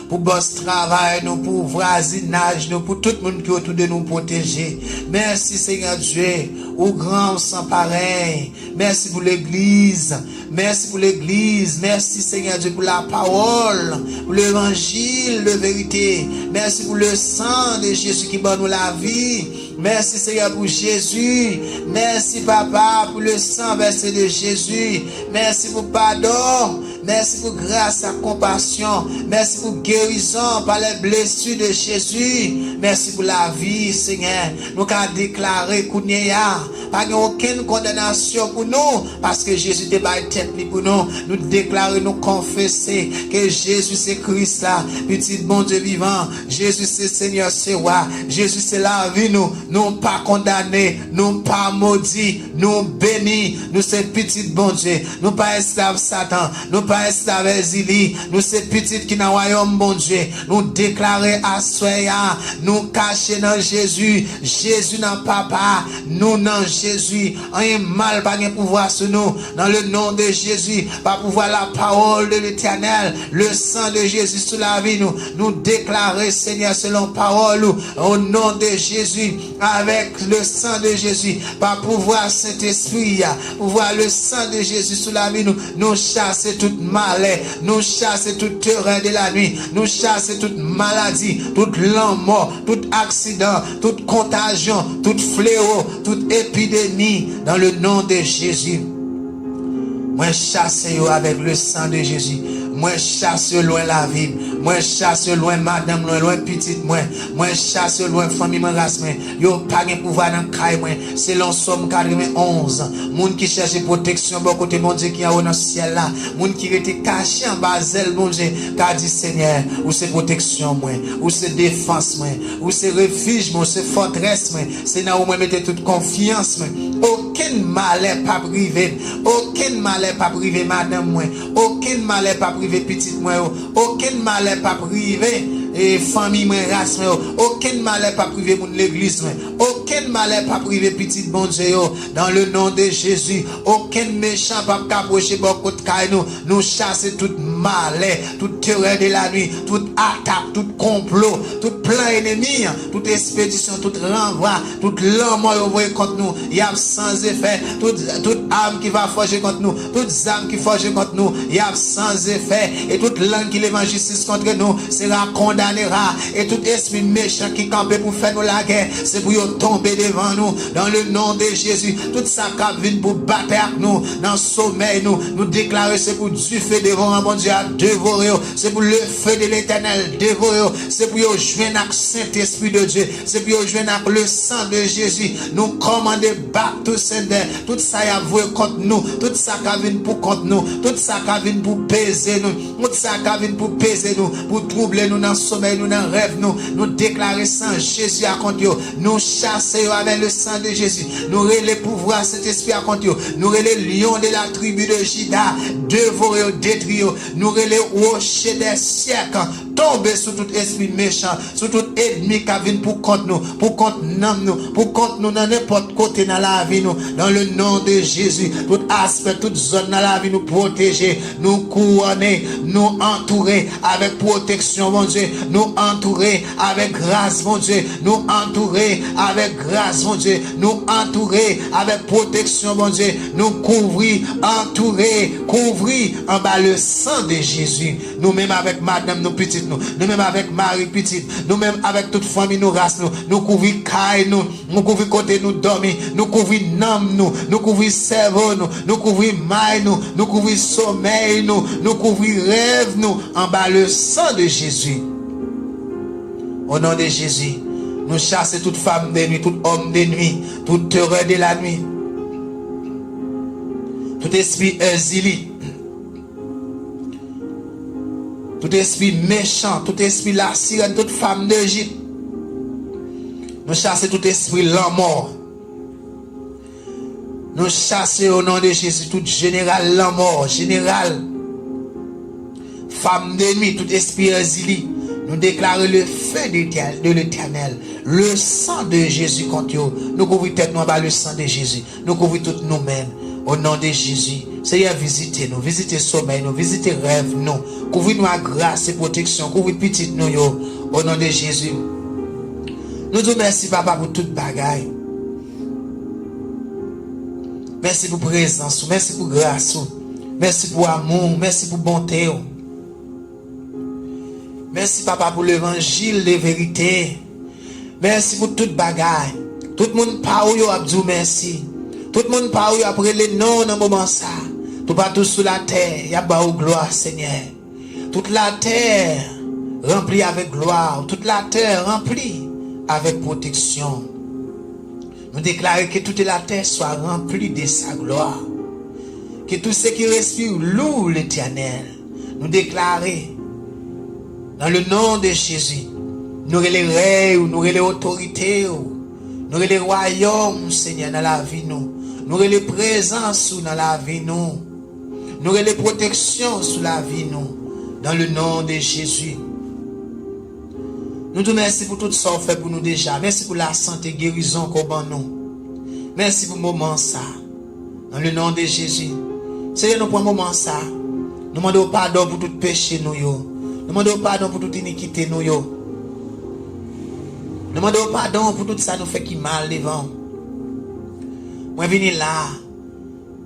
pour boss travail, nous, pour voisinage, nous, pour tout le monde qui est autour de nous protéger. Merci Seigneur Dieu, au grand, sans pareil. Merci pour l'église. Merci pour l'église. Merci Seigneur Dieu pour la parole, pour l'évangile de vérité. Merci pour le sang de Jésus qui donne nous la vie. Merci Seigneur pour Jésus. Merci Papa pour le sang versé de Jésus. Merci pour pardon. Merci pour grâce et compassion. Merci pour guérison par les blessures de Jésus. Merci pour la vie Seigneur. Nous avons déclaré qu'il n'y a pas aucune condamnation pour nous parce que Jésus te bat tête pour nous. Nous déclarer, nous confesser que Jésus c'est Christ là, petit bon Dieu vivant. Jésus c'est Seigneur, c'est roi. Jésus c'est la vie nous. Nous pas condamnés, nous pas maudits, nous bénis. Nous c'est petit bon Dieu. Nous pas esclaves Satan, nous pas esclaves exilés. Nous c'est petit qui dans royaume bon Dieu. Nous déclarer à soya, nous cacher dans Jésus. Jésus dans papa, nous dans Jésus. Un mal pas de pouvoir sur nous. Dans le nom de Jésus, pas pouvoir la parole de l'Éternel, le sang de Jésus sur la vie nous. Nous déclarer Seigneur selon parole au nom de Jésus. Avec le sang de Jésus, par pouvoir Saint-Esprit, pouvoir le sang de Jésus sous la vie, nous chasser toute malheur, nous chasser toute terreur de la nuit, nous chasser toute maladie, toute mort, tout accident, toute contagion, toute fléau, toute épidémie, dans le nom de Jésus. Moi chasse avec le sang de Jésus. Moi chasse loin la vie. Moi chasse loin madame, loin petite moi. Moi chasse loin famille moi race moi. Yo pas de pouvoir dans caille moi. Selon Somme 91. Moun qui cherche protection bon côté mon Dieu qui a dans le ciel là. Moun qui était caché en bas zèle mon Dieu. Qu'a dit Seigneur, ou c'est protection moi, ou c'est défense moi, ou c'est refuge moi, c'est forteresse moi. C'est là où moi mettez toute confiance moi. Aucun malheur pas privé. Aucun malheur pas privé madame moi. Aucun malheur pas privé petite moi. Aucun malheur pas privé et famille moi race moi. Aucun malheur pas privé mon l'église moi. Aucun malheur pas privé petite bon Dieu dans le nom de Jésus. Aucun méchant pas approcher beaucoup de caille nous chasser toute malheur, toute terreur de la nuit, toute attaque, tout complot, tout plan ennemi, toute expédition, tout renvoi, toute l'homme envoyé contre nous, il y a sans effet, toute âme qui va forger contre nous, toute âme qui forge contre nous, il y a sans effet, et toute langue qui lève justice contre nous sera condamnera, et tout esprit méchant qui campe pour faire nous la guerre, c'est pour tomber devant nous, dans le nom de Jésus. Tout ça qui vient pour battre avec nous, dans le sommeil, nous déclarer, c'est pour du feu devant un bon Dieu à dévorer, c'est pour le feu de l'Éternel dévorer, c'est pour joindre avec Saint-Esprit de Dieu, c'est pour joindre avec le sang de Jésus. Nous commander battre tout ça y a voué contre nous, tout ça qui vient pour contre nous, tout ça qui vient pour peser nous, tout ça qui vient pour peser nous, pour troubler nous dans le sommeil, nous dans le rêve, nous déclarer sans Jésus à contre nous, nous chasser avec le sang de Jésus, nous les pouvoirs cet esprit à contre nous les lions de la tribu de Juda, dévorer, détruire, nous les rochers des siècles, tomber sur tout esprit méchant, sur tout ennemi qui vient pour contre nous, pour contre nous dans n'importe côté dans la vie nous, dans le nom de Jésus, tout aspect, toute zone dans la vie nous protéger, nous couronner, nous entourer avec protection mon Dieu, nous entourer avec grâce mon Dieu, nous entourer avec grâce mon Dieu, nous entourer avec protection mon Dieu, nous couvrir, entourer, couvrir en bas le sang de Jésus, nous-mêmes avec madame nous petites nous-mêmes avec Marie petite, nous-mêmes avec toute famille nous race nous couvrir caille nous couvrir côté nous dormir, nous couvrir nam nous couvrir cerveau nous couvrir maille nous couvrir sommeil nous couvrir rêve nous en bas le sang de Jésus. Au nom de Jésus, nous chassons toute femme de nuit, tout homme de nuit, toute terreur de la nuit, tout esprit exilé, tout esprit méchant, tout esprit la sirène, toute femme d'Égypte. Nous chassons tout esprit la mort. Nous chassons au nom de Jésus tout général la mort, général, femme de nuit, tout esprit exilé. Nous déclarons le feu de l'Éternel. Le sang de Jésus contre eux. Nous couvrons tête nous par le sang de Jésus. Nous couvrons toutes nous-mêmes. Au nom de Jésus. Seigneur, visitez-nous. Visitez sommeil nous. Visitez rêve nous. Couvrez-nous à grâce et protection. Couvrez petite nous. Au nom de Jésus. Nous disons merci papa pour toute bagaille. Merci pour présence. Merci pour grâce. Merci pour amour. Merci pour bonté. Merci papa pour l'évangile de vérité. Merci pour toute bagaille. Tout le monde parle a dit merci. Tout le monde parle après les noms dans le moment ça. Tout partout sur la terre, il y a beaucoup de gloire Seigneur. Toute la terre remplie avec gloire. Toute la terre remplie avec protection. Nous déclarons que toute la terre soit remplie de sa gloire. Que tout ce qui respire loue l'Éternel. Nous déclarons dans le nom de Jésus, nous les règnes, nous les autorités, nous les royaumes, Seigneur, dans la vie, nous les présences dans la vie, nous les protections sous la vie, dans le nom de Jésus. Nous te remercions pour tout ça fait pour nous déjà. Merci pour la santé, guérison qu'on a nous. Merci pour le moment ça. Dans le nom de Jésus. Seigneur, nous prenons un moment ça. Nous demandons pardon pour tout péché nous. Nous demandons pardon pour toute iniquité nous. Nous demandons pardon pour tout ça nous fait qui mal devant. Moi venir là.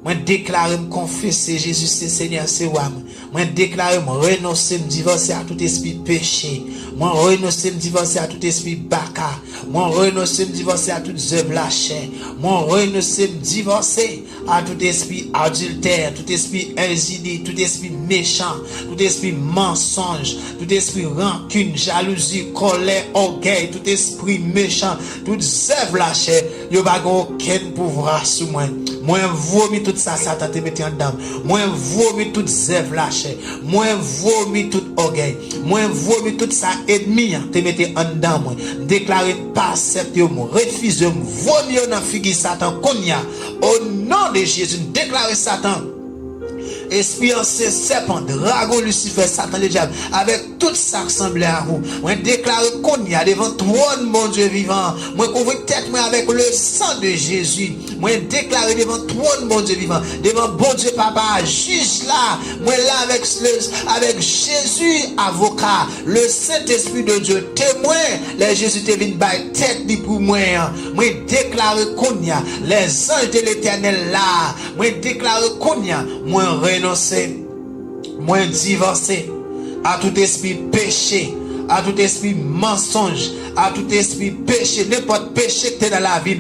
Moi déclarer me confesser Jésus c'est Seigneur c'est roi. Moi déclarer me renoncer me divorcer à tout esprit péché. Moi renoncer me divorcer à tout esprit baka. Moi renoncer me divorcer à toute œuvre lâchée. Moi renoncer me divorcer à tout esprit adultère, tout esprit insidie, tout esprit méchant, tout esprit mensonge, tout esprit rancune, jalousie, colère, orgueil, tout esprit méchant, toute œuvre lâchée. Yo pas aucun pouvoir sur moi. Moi vomis tout ça Satan te mette en dedans. Moi vomis toute œuvre lâchée. Moi vomis tout orgueil. Moi vomis tout ça ennemi te mette en dedans moi. Déclarer pas accepter moi, refuser moi, vomir dans figure Satan konya. Au nom de Jésus, déclarer Satan esprit ancien serpent, dragon, Lucifer, Satan, le diable, avec tout ça ressemblé à vous. Moi déclare qu'on y a devant trône, mon Dieu vivant. Moi couvre tête moi avec le sang de Jésus. Moi déclare devant trône, mon Dieu vivant. Devant bon Dieu papa, juge là. Moi là avec Jésus, avocat, le Saint-Esprit de Dieu, témoin. Les Jésus te vient by tête pour moi. Moi déclare qu'on y a les anges de l'Éternel là. Moi déclare qu'on y a moi renoncer, moi divorcer à tout esprit péché, à tout esprit mensonge, à tout esprit péché, n'importe péché que tu es dans la vie.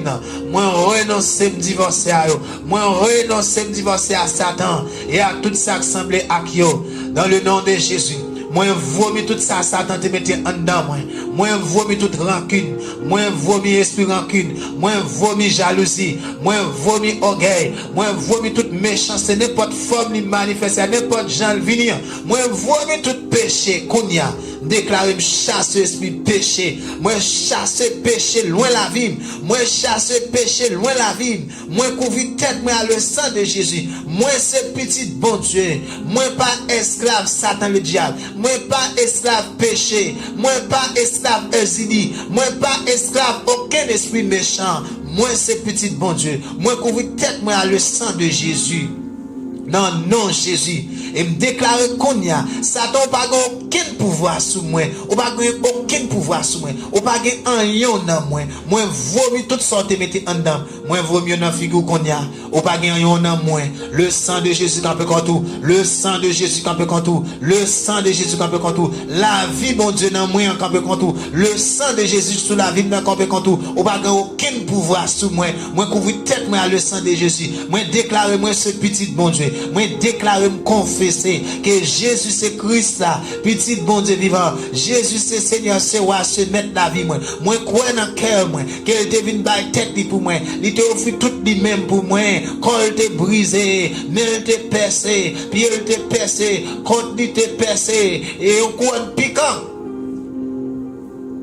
Moi renoncer, me divorcer à eux. Moi renoncer, me divorcer à Satan et à tout ça qui semblait à Kyo. Dans le nom de Jésus. Moi vomis tout ça, Satan te mette en dedans moi. Moi vomis toute rancune. Moi vomis esprit rancune. Moi vomis jalousie. Moi vomis orgueil. Moi vomis toute méchanceté, n'importe forme ni manifester, n'importe genre venir. Moi vomis tout péché qu'on y a. Déclarer chasse esprit péché. Moi chasse péché loin la vie. Moi chasse péché loin la vie. Moi couvrir tête moi à le sang de Jésus. Moi c'est petit bon Dieu. Moi pas esclave Satan le diable. Moi pas esclave péché. Moi pas esclave insidie. Moi pas esclave aucun esprit méchant. Moi c'est petit bon Dieu. Moi couvrir tête moi à le sang de Jésus. Non, non, Jésus. Et me déclarer qu'on y a. Satan n'a pas aucun pouvoir sur moi. Ou pas aucun pouvoir sur moi. Ou pas un yon dans moi. Moi, vomi toute sorte de mettre en dedans. Moi, vomi dans figure qu'on y a. Ou pas un yon dans moi. Le sang de Jésus campe contre tout. Le sang de Jésus campe contre tout. Le sang de Jésus campe contre tout. La vie, bon Dieu, dans moi, campe contre tout. Le sang de Jésus sur la vie, campe contre tout. Ou pas aucun pouvoir sur moi. Moi, couvre tête, moi, le sang de Jésus. Moi, déclare, moi, ce petit bon Dieu. Moi déclare me confesser que Jésus c'est Christ là, petit bon Dieu vivant. Jésus c'est Seigneur, c'est roi, c'est maître la vie moi. Moi crois dans cœur moi, qu'elle te vient by tête pour moi. Il te offre tout lui même pour moi. Col te brisé, nez te percé, pied te percé, côte te percé et un couronne piquant.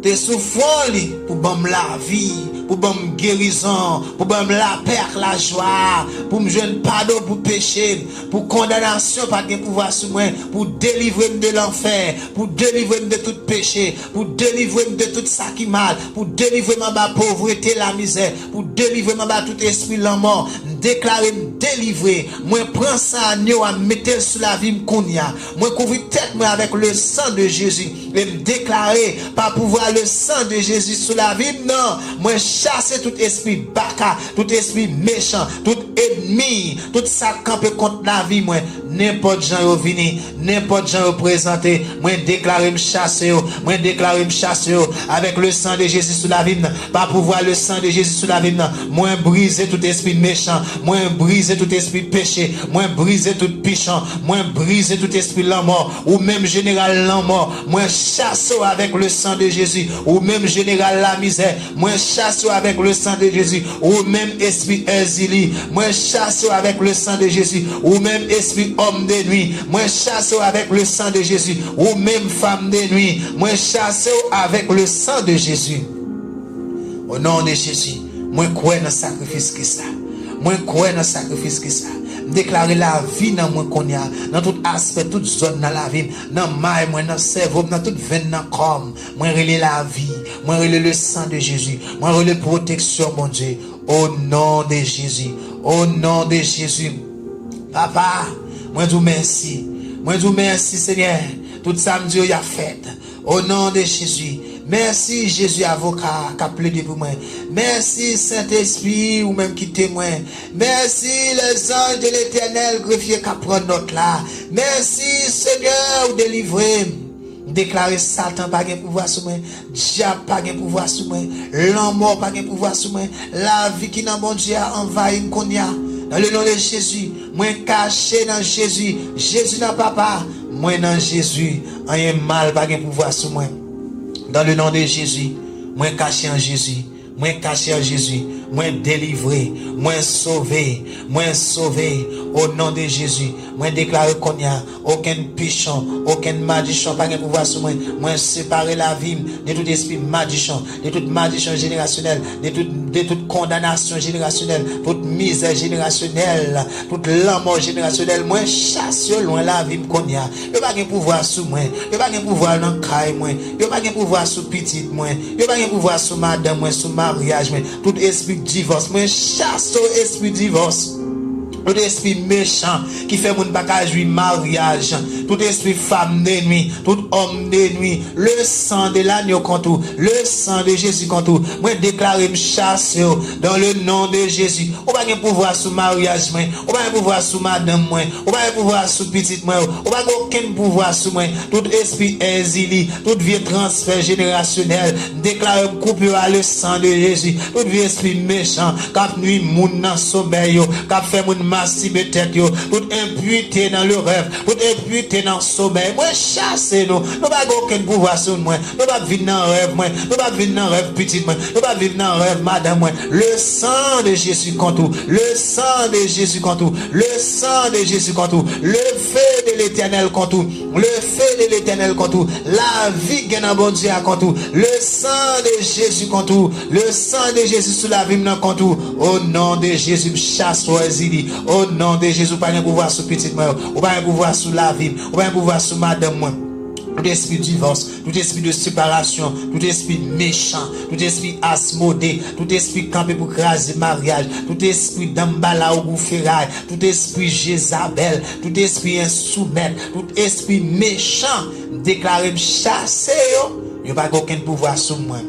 Te souffrant pour bam la vie, pour me guérison, pour me la paix, la joie, pour me joindre pardon pour péché, pour condamnation par des pouvoirs sur moi, pour délivrer de l'enfer, pour délivrer de tout péché, pour délivrer de tout ça qui mal, pour délivrer de la pauvreté, la misère, pour délivrer de tout esprit la mort, déclarer délivrer. Moi prends ça à nous à mettre sur la vie m'kounia. Moi couvrir tête moi avec le sang de Jésus et me déclarer par pouvoir le sang de Jésus sur la vie non. Moi chasser tout esprit baka, tout esprit méchant, tout ennemi, tout ça camper contre la vie moi. N'importe gens vini, n'importe gens présenté, moi déclarer me chasser, moi déclarer me chasser avec le sang de Jésus sur la vie par pouvoir le sang de Jésus sur la vie moi briser tout esprit méchant, moi briser tout esprit péché, moi briser tout pichon, moi briser tout esprit la mort ou même général la mort, moi chasse avec le sang de Jésus ou même général la misère, moi chasse avec le sang de Jésus ou même esprit exilé, moi chasse avec le sang de Jésus ou même esprit homme de nuit, moi chasse avec le sang de Jésus ou même femme de nuit, moi chasse avec le sang de Jésus. Au nom de Jésus, moi crois dans le sacrifice que ça. Moi crois dans le sacrifice que ça. Déclarer la vie dans moi qu'on y a, dans tout aspect, toute zone dans la vie, dans maille, moi dans cerveau, dans toute veine dans corps. Moi relais la vie, moi relais le sang de Jésus, moi relais protection mon Dieu. Au nom de Jésus, au nom de Jésus. Papa, moi dis merci. Moi dis merci Seigneur. Tout ça me dit a fait. Au nom de Jésus. Merci Jésus avocat qui a plaidé pour moi. Merci Saint-Esprit ou même qui témoin. Merci les anges de l'Éternel greffier qui prend notre là. Merci Seigneur ou délivré. Déclarer Satan pas de pouvoir sur moi, diable pas de pouvoir sur moi, l'amour pas de pouvoir sur moi, la vie qui dans mon Dieu a envahi qu'on y a. Dans le nom de Jésus, moi caché dans Jésus, Jésus n'a papa, moi dans Jésus, rien mal pas de pouvoir sur moi. Dans le nom de Jésus, moi caché en Jésus, moi caché en Jésus, moi délivré, moi sauvé, au nom de Jésus. Moi déclare qu'on n'y a aucun pichon, aucun magicien, pas de pouvoir sur moi. Moi séparer la vie de tout esprit magicien, de toute magicien générationnel, de toute condamnation générationnelle, toute misère générationnelle, toute l'amour générationnel. Moi chasse loin la vie qu'on y a. Il n'y a pas de pouvoir sur moi, il n'y a pas de pouvoir dans le caille moi, il n'y a pas de pouvoir sur petite moi, il n'y a pas de pouvoir sur madame moi, sur mariage moi, tout esprit divorce, moi chasse esprit divorce. Tout esprit méchant qui fait mon bagage mariage, tout esprit femme de nuit, tout homme de nuit, le sang de l'agneau contre le sang de Jésus contre moi déclarer me chasser dans le nom de Jésus. On va pas pouvoir sur mariage moi, on va pas pouvoir sur madame moi, on va pas pouvoir sur petite moi, on va pas aucun pouvoir sur moi. Tout esprit exilé, tout vieux transfert générationnel déclarer couper à le sang de Jésus. Tout vieux esprit méchant cap nuit moun dans sommeil yo, cap fait moun massive tête yo, tout imputé dans le rêve, tout imputé dans le sommeil. Moi chasse nous pas aucun pouvoir sur moi. Nous pas vivre dans rêve moi, nous pas vivre dans rêve petit moi, nous pas vivre dans rêve madame moi. Le sang de Jésus contre le sang de Jésus contre le sang de Jésus contre le feu de l'Éternel contre le feu de l'Éternel contre la vie qui est dans bon Dieu contre le sang de Jésus contre le sang de Jésus sur la vie contre au nom de Jésus chasse au exil. Au nom de Jésus, pas de pouvoir sur petite moi, ou pas de pouvoir sur la vie, ou pas de pouvoir sur madame moi. Tout esprit de divorce, tout esprit de séparation, tout esprit méchant, tout esprit asmodé, tout esprit campé pour craser mariage, tout esprit d'emballa au ferraille, tout esprit Jézabel, tout esprit insoumet, tout esprit méchant, déclaré chasser, il n'y a pas aucun pouvoir sur moi.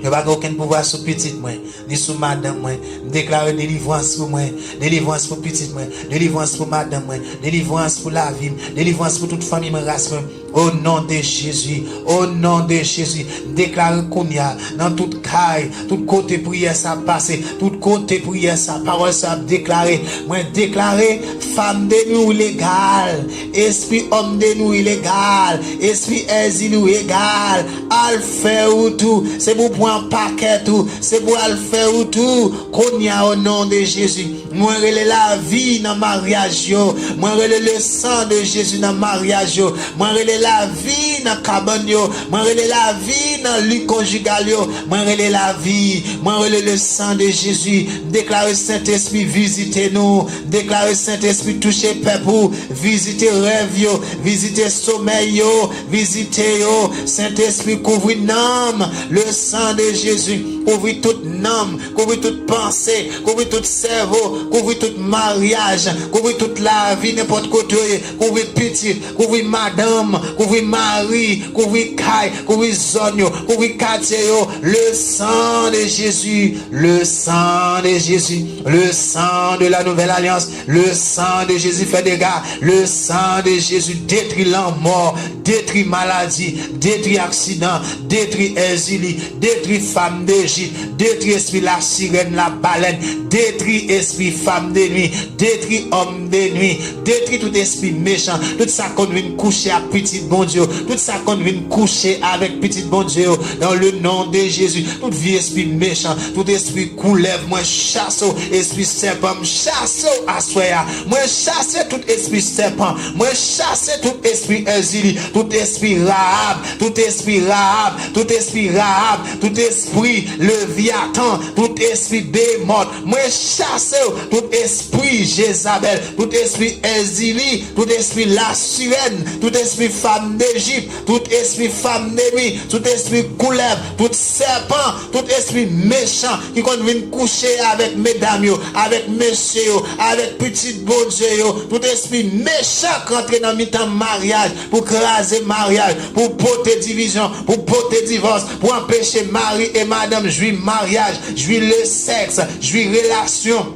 Je n'ai pas aucun pouvoir sur petite moi, ni sur madame moi. Déclarer délivrance pour moi, délivrance pour petite moi, délivrance pour madame moi, délivrance pour la vie, délivrance pour toute famille race moi. Au nom de Jésus, au nom de Jésus, déclare qu'on y a dans toute caille, tout côté prière ça passe, tout côté prière ça parole ça déclarer. Moi déclarer femme de nous illégal, esprit homme de nous illégal, esprit exil nous égal, al faire ou tout, c'est pour prendre paquet tout, c'est pour al faire ou tout, qu'on y a au nom de Jésus. Moi relais la vie dans mariage yo, moi relais le sang de Jésus dans mariage yo, moi relais la vie dans cabane yo, moi relais la vie dans lit conjugal yo, moi relais la vie, moi relais le sang de Jésus, déclare Saint-Esprit visitez nous, déclare Saint-Esprit toucher peuple, visitez rêve yo, visitez sommeil yo, visitez yo, Saint-Esprit couvre l'âme, le sang de Jésus, couvre toute âme, couvre toute pensée, couvre tout cerveau, couvre tout mariage, couvre toute la vie n'importe côté, couvre petit, couvre madame, couvre mari, couvre caille, couvre zone, couvre quartier, le sang de Jésus, le sang de Jésus, le sang de la nouvelle alliance, le sang de Jésus fait dégâts, le sang de Jésus détruit la mort, détruit maladie, détruit accident, détruit exil, détruit femme d'Égypte, détruit esprit la sirène, la baleine, détruit esprit femme de nuit, détruit homme de nuit, détruit tout esprit méchant, tout ça qu'on vient coucher à petit bon Dieu, tout ça qu'on vient coucher avec petit bon Dieu, dans le nom de Jésus, tout vie esprit méchant, tout esprit coulève, moi chasse esprit serpent, chasse à soya, moi chasse tout esprit serpent, moi chasse tout esprit exil, tout esprit Rahab, tout esprit Rahab, tout esprit Rahab, tout esprit Léviathan, tout esprit démon, moi chasse tout esprit Jézabel, tout esprit exili, tout esprit la sirène, tout esprit femme d'Égypte, tout esprit femme de nuit, tout esprit couleuvre, tout serpent, tout esprit méchant qui vient coucher avec mesdames, avec messieurs, avec petit bon Dieu, tout esprit méchant qui entre dans mi-temps mariage, pour craser mariage, pour porter division, pour porter divorce, pour empêcher mari et madame jouir mariage, jouir le sexe, jouir relation.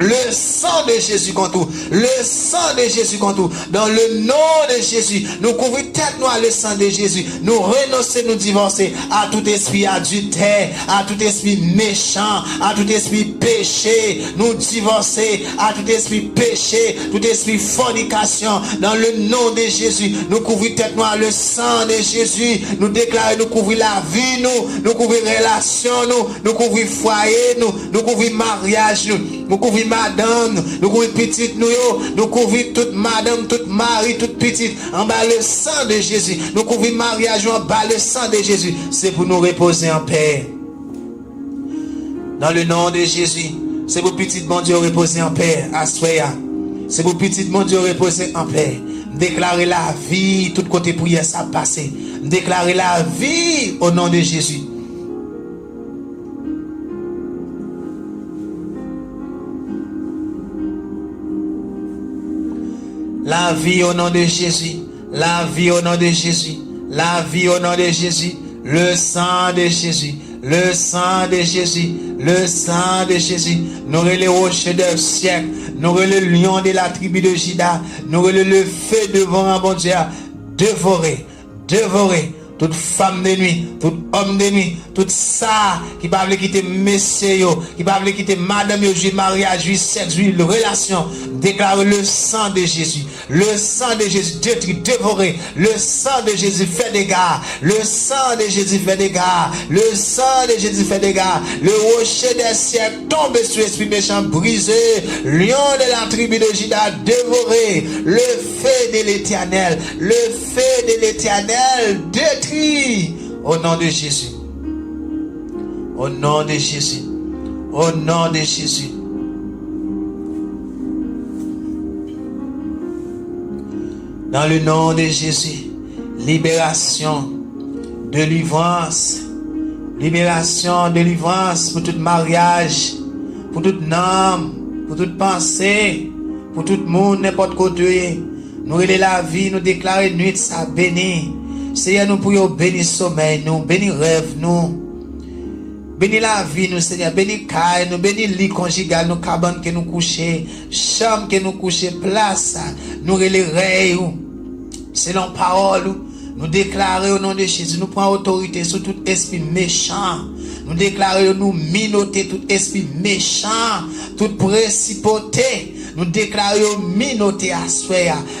Le sang de Jésus contre tout. Le sang de Jésus contre tout. Dans le nom de Jésus, nous couvrons tête noire le sang de Jésus. Nous renoncer, nous divorcer à tout esprit adultère, à tout esprit méchant, à tout esprit péché. Nous divorcer à tout esprit péché, tout esprit fornication. Dans le nom de Jésus, nous couvrons tête noire le sang de Jésus. Nous déclarons, nous couvrons la vie, nous couvrons relation, nous couvrons foyer, nous couvrons mariage, nous couvrons madame, nous couvrons petite, nous couvrons toute madame, toute mari, toute petite, en bas le sang de Jésus. Nous couvrons mariage en bas le sang de Jésus. C'est pour nous reposer en paix. Dans le nom de Jésus, c'est pour petit bon Dieu reposer en paix. Assoya. C'est pour petit bon Dieu reposer en paix. Déclarer la vie, tout côté prière, ça passe. Déclarer la vie au nom de Jésus. La vie au nom de Jésus. La vie au nom de Jésus. La vie au nom de Jésus. Le sang de Jésus. Le sang de Jésus. Le sang de Jésus. Nous les rochers de siècle. Nous le lion de la tribu de Juda. Nous le feu devant un bon Dieu. Dévorer. Dévorer. Toute femme de nuit, tout homme de nuit, tout ça qui va quitter messieurs, qui va quitter madame, jouer mariage, jouer sexe, jouer relation, déclare le sang de Jésus. Le sang de Jésus détruit, dévoré. Le sang de Jésus fait dégâts. Le sang de Jésus fait dégâts. Le sang de Jésus fait dégâts. Le rocher des siècles tombe sur l'esprit méchant brisé. Lion de la tribu de Juda dévoré. Le feu de l'Éternel. Le feu de l'Éternel détruit. Au nom de Jésus. Au nom de Jésus. Au nom de Jésus. Dans le nom de Jésus. Libération. Délivrance. Libération, délivrance pour tout mariage. Pour toute âme. Pour toute pensée. Pour tout le monde, n'importe côté. Nous relais la vie, nous déclarer nuit, ça bénit. Seigneur, nous prions bénir sommeil, nous bénir rêve, nous bénir la vie, nous Seigneur, bénir caille, nous bénir lit conjugal, nous cabane que nous coucher, chambre que nous coucher, place, nous relais selon parole, nous déclarer au nom de Jésus, nous prenons autorité sur tout esprit méchant, nous déclarer, nous minoter tout esprit méchant, toute principauté. Nous déclarons minoté à soi,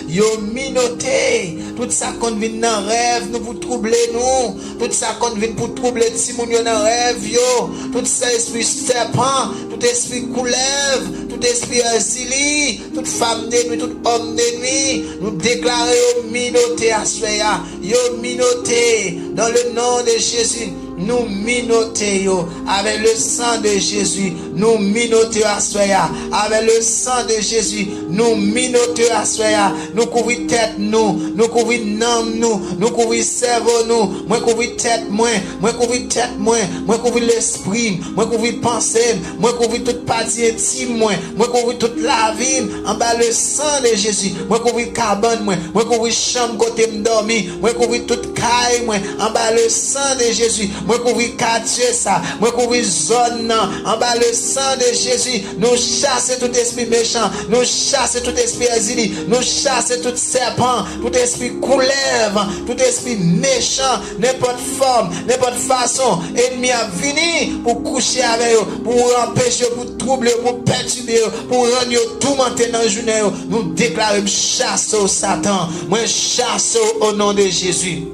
yo minoté, tout ça qu'on vient dans rêve, nous pour troubler nous, tout ça qu'on vient pour troubler si moun yo dans rêve yo, tout ça esprit serpent, tout esprit couleuvre, tout tout esprit asili, toute femme de nuit, tout homme de nuit, nous déclarons aux minauté à soya, yo minauté, dans le nom de Jésus. Nous minotons avec le sang de Jésus. Nous minotons à soya avec le sang de Jésus. Nous minotons à soya. Nous couvrons tête nous. Nous couvrons nom nous. Nous couvrons cerveau nous. Moi couvrir tête moi. Moi couvrir tête moi. Moi couvrir l'esprit. Moi couvrir pensée. Moi couvrir toute partie intime moi. Moi couvrir toute la vie en bas le sang de Jésus. Moi couvrir cabane moi. Moi couvrir chambre côté m'dormi. Moi couvrir toute caille moi en bas le sang de Jésus. Moi couvrir quartier ça, moi couvrir zone en bas le sang de Jésus. Nous chasser tout esprit méchant, nous chasser tout esprit asile, nous chasser tout serpent, tout esprit couleuvre, tout esprit méchant, n'importe forme, n'importe façon, ennemi a venu pour coucher avec eux, pour empêcher, pour troubler, pour perturber, pour rendre tourmenté dans la journée. Nous déclarons chasse au Satan, moi chasse au nom de Jésus.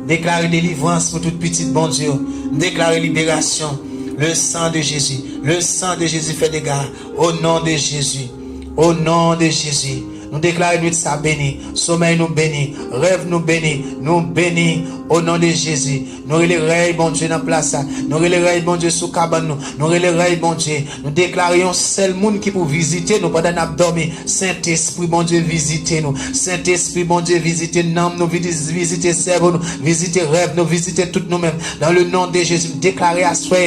Déclarer délivrance pour toute petite bon Dieu. Déclarer libération. Le sang de Jésus. Le sang de Jésus fait dégâts. Au nom de Jésus. Au nom de Jésus. Nous déclarons nuit ça béni. Sommeil nous béni. Rêve nous béni. Nous béni. Au nom de Jésus. Nous relèvons bon Dieu dans place. Nous relèvons bon Dieu sous cabane nous. Nous relèvons bon Dieu. Nous déclarons seul monde qui peut visiter nous pendant nous dormir. Saint-Esprit bon Dieu visitez nous. Saint-Esprit bon Dieu visitez nous. Visitez cerveau nous. Visitez rêve nous. Visitez tout nous-mêmes. Dans le nom de Jésus. Déclarez à soi.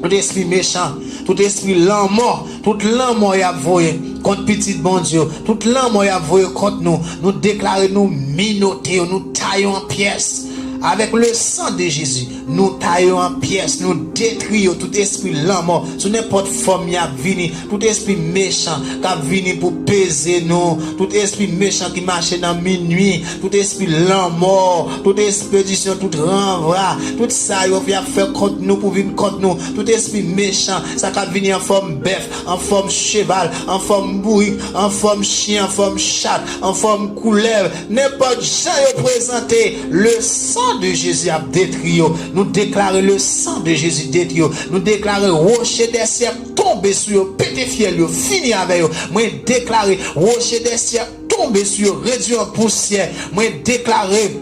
Tout esprit méchant, tout esprit l'âme mort, toute l'âme mort y a voyé contre petit bon Dieu, toute l'âme mort y a voyé contre nous. Nous déclarons, nous minoter, nous taillons en pièces. Avec le sang de Jésus, nous taillons en pièces, nous détruisons tout esprit l'âme mort, sous n'importe forme y a venu, tout esprit méchant qui a venu pour peser nous, tout esprit méchant qui marche dans minuit, tout esprit l'âme mort, toute expédition, tout renvoi, tout ça y a fait contre nous pour venir contre nous, tout esprit méchant, ça qui a venu en forme bœuf, en forme cheval, en forme bourrique, en forme chien, en forme chat, en forme couleuvre, n'importe quoi y présenté, le sang de Jésus a détruit. Nous déclarons le sang de Jésus détruit. Nous déclarons rocher des cieux tomber sur eux, pété fiel, fini avec eux. Moi déclarer rocher des cieux tomber sur eux, réduire en poussière. Moi déclarer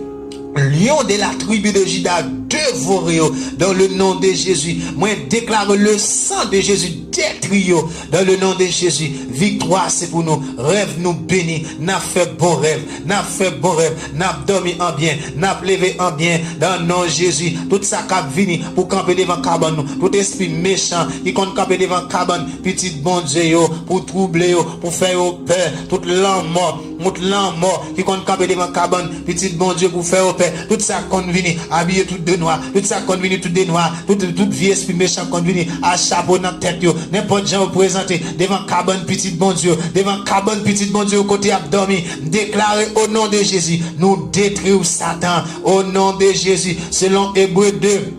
lion de la tribu de Juda dévoré dans le nom de Jésus. Moi déclare le sang de Jésus détruit dans le nom de Jésus. Victoire c'est pour nous. Rêve nous bénis. N'a fait bon rêve. N'a fait bon rêve. N'a dormi en bien. N'a levé en bien dans le nom de Jésus. Tout ça qui vini pour camper devant cabane. Tout esprit méchant qui compte camper devant cabane. Petit bon Dieu pour troubler pour faire peur. Toute l'âme mort qui compte camper devant cabane. Petit bon Dieu pour faire peur. Tout ça qu'on vini habillé tout de noir, tout ça qu'on vini tout de noir, tout vieux esprit méchant qu'on vini à chapeau dans tête yo, n'importe gens présenté devant cabane petit bon Dieu, devant cabane petit bon Dieu côté abdomen, déclarer au nom de Jésus, nous détruisons Satan au nom de Jésus, selon Hébreux 2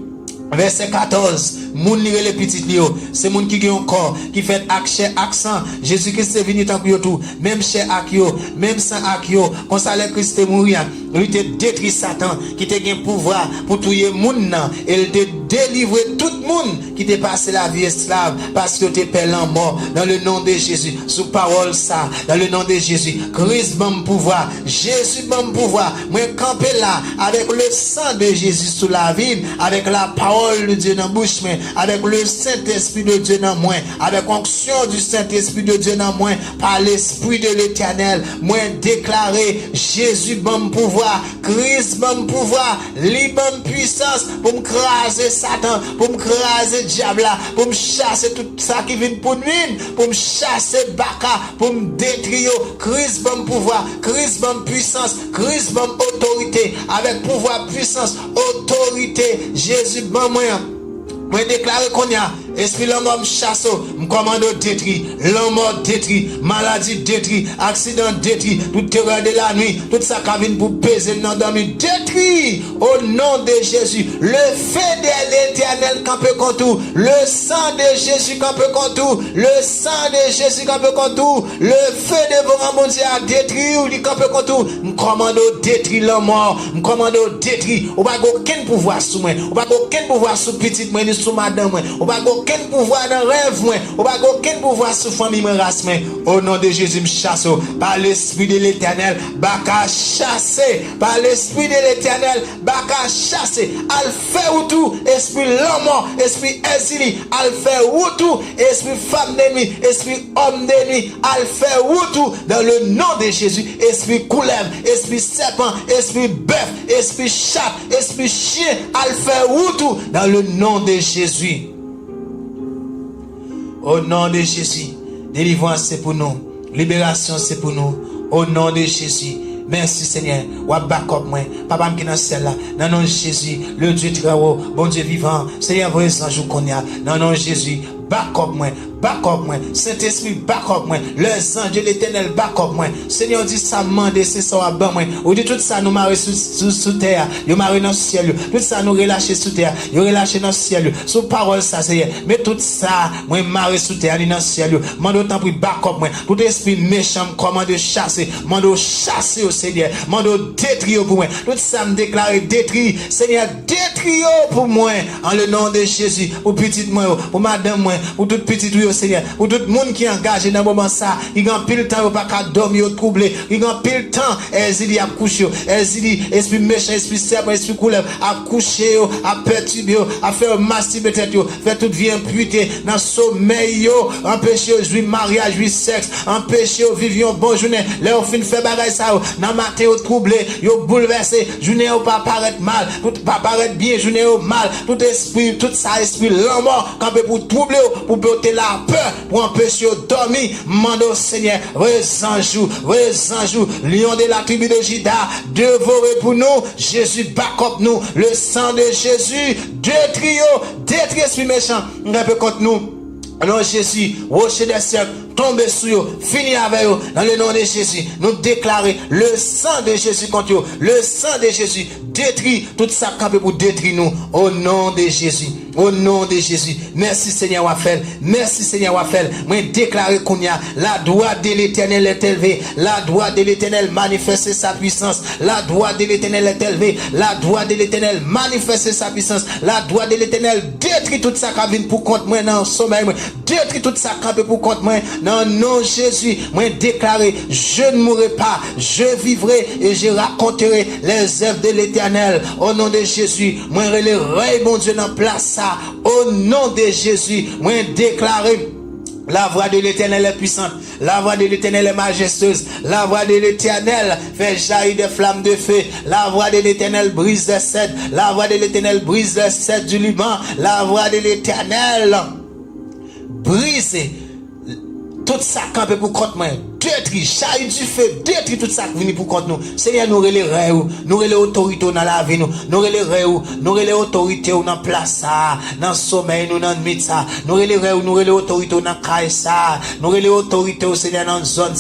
verset 14. Moun li les petits lio, c'est moun qui gagne corps, qui fait accent. Jésus-Christ est venu tant que tout, même chair ak yo, même sang ak yo, quand ça le Christ est mourir, lui te détruit Satan, qui te gagne pouvoir pour tuer moun nan, et il te délivrer tout moun qui te passé la vie esclave, parce que te pelle en mort, dans le nom de Jésus, sous parole ça, dans le nom de Jésus, Christ bon pouvoir, Jésus bon pouvoir, moi camper là, avec le sang de Jésus sous la vie, avec la parole de Dieu dans la bouche, avec le Saint-Esprit de Dieu dans moi, avec l'onction du Saint-Esprit de Dieu dans moi, par l'Esprit de l'Éternel, moi déclarer Jésus bon pouvoir, Christ bon pouvoir, bonne puissance pour me craser Satan, pour me craser diable, pour me chasser tout ça qui vient pour nuire, pour me chasser Baka, pour me détruire. Christ bon pouvoir, Christ bon puissance, Christ bon autorité, avec pouvoir, puissance, autorité, Jésus bon moyen. Moi déclarer qu'on y a esprit l'homme chasse, commande détruit, l'homme détruit, maladie détruit, accident détruit, toute terreur de la nuit, tout ça qui vient pour peser dans dormir détruit au nom de Jésus. Le feu de l'Éternel campe contre tout, le sang de Jésus campe contre tout, le sang de Jésus campe contre tout, le feu de mon Dieu a détruit ou il campe contre tout. Commande détruit l'homme mort, commande détruit, ou pas aucun pouvoir sur moi, ou pas aucun pouvoir sur petite moi ni sur madame moi, ou pas aucun pouvoir dans rêve, moi. Ou pas aucun pouvoir sur famille, moi, race, moi. Au nom de Jésus, me chasse, par l'Esprit de l'Éternel, baka chasser, par l'Esprit de l'Éternel, baka chasser, al fait ou tout, esprit l'homme, esprit exilé, al fait ou tout, esprit femme d'ennemi, esprit homme d'ennemi, al fait ou tout, dans le nom de Jésus, esprit couleuvre, esprit serpent, esprit bœuf, esprit chat, esprit chien, al fait ou tout, dans le nom de Jésus. Au nom de Jésus, délivrance c'est pour nous, libération c'est pour nous, au nom de Jésus. Merci Seigneur. Ou back up moi. Papa qui dans ciel là. Dans nom de Jésus, le Dieu très haut, bon Dieu vivant. Seigneur, voyez ça jour qu'on y a. Dans nom de Jésus, back up moi. Back up moi. Saint-Esprit, back up moi. Les anges de l'Éternel, back up moi. Seigneur dit ça mande, c'est ça à ban moi. Ou dit tout ça nous marrer sous terre. Yo marrer dans le ciel. Tout ça nous relâcher sous terre. Yo relâcher dans le ciel. Sous parole ça Seigneur. Mais tout ça, moi marrer sous terre dans le ciel. Mande autant pour back up moi. Tout esprit méchant comment de chasser. Mande chasser au Seigneur. Mande détruire pour moi. Tout ça me déclare détruire. Seigneur, détruire pour moi. En le nom de Jésus. Pour petite moi, pour madame moi, pour toute petite Seigneur, pour tout le monde qui est engagé dans le moment ça, il y a pile de temps, pas qu'à dormir, troublé, il y a pile de temps, il a couché, il esprit méchant, esprit serpent, esprit couleur, à coucher, à perturber, à faire masturber tête, faire toute vie impurité, dans le sommeil, empêcher de jouir mariage, jouir sexe, empêcher de vivre une bonne journée, là, on finit de faire bagaille ça, dans le matin, troublé, bouleversé, journée, pas paraître mal, tout pas paraître bien, journée, mal, tout esprit, tout ça, esprit, l'homme, quand pour troubler, pour porter la peur, pour empêcher de dormir, mande au Seigneur, resanjou, lion de la tribu de Juda, dévorez pour nous, Jésus back up nous, le sang de Jésus, détruit esprit méchant, répète contre nous, alors Jésus, rocher des siècles, tomber sur eux, fini avec eux, dans le nom de Jésus, nous déclarer le sang de Jésus contre eux, le sang de Jésus, détruit tout ça campé pour détruire nous, au nom de Jésus, au nom de Jésus. Merci Seigneur Wafel, merci Seigneur Wafel, moi déclarer qu'on y a, la droite de l'Éternel est élevée, la droite de l'Éternel manifeste sa puissance, la droite de l'Éternel est élevée, la droite de l'Éternel manifeste sa puissance, la droite de l'Éternel détruit tout ça qui vient pour contre moi dans le sommeil, détruit tout ça campé pour contre moi, dans le nom de Jésus, moi déclarer, je ne mourrai pas, je vivrai et je raconterai les œuvres de l'Éternel. Au nom de Jésus, moi relèverai mon Dieu dans place ça. Au nom de Jésus, moi déclarer. La voix de l'Éternel est puissante. La voix de l'Éternel est majestueuse. La voix de l'Éternel fait jaillir des flammes de feu. La voix de l'Éternel brise les cèdres. La voix de l'Éternel brise les cèdres du Liban. La voix de l'Éternel brise tout ça campé pour contre moi. Détruit, jaillit du feu, détruit tout ça qui vient pour contre nous. Seigneur, nous relèverons, nous relèverons l'autorité dans la vie, nous relèverons l'autorité dans la place, dans le sommeil, nous dans le mythe, nous relèverons l'autorité dans le caille, nous relèverons l'autorité au Seigneur dans la zone,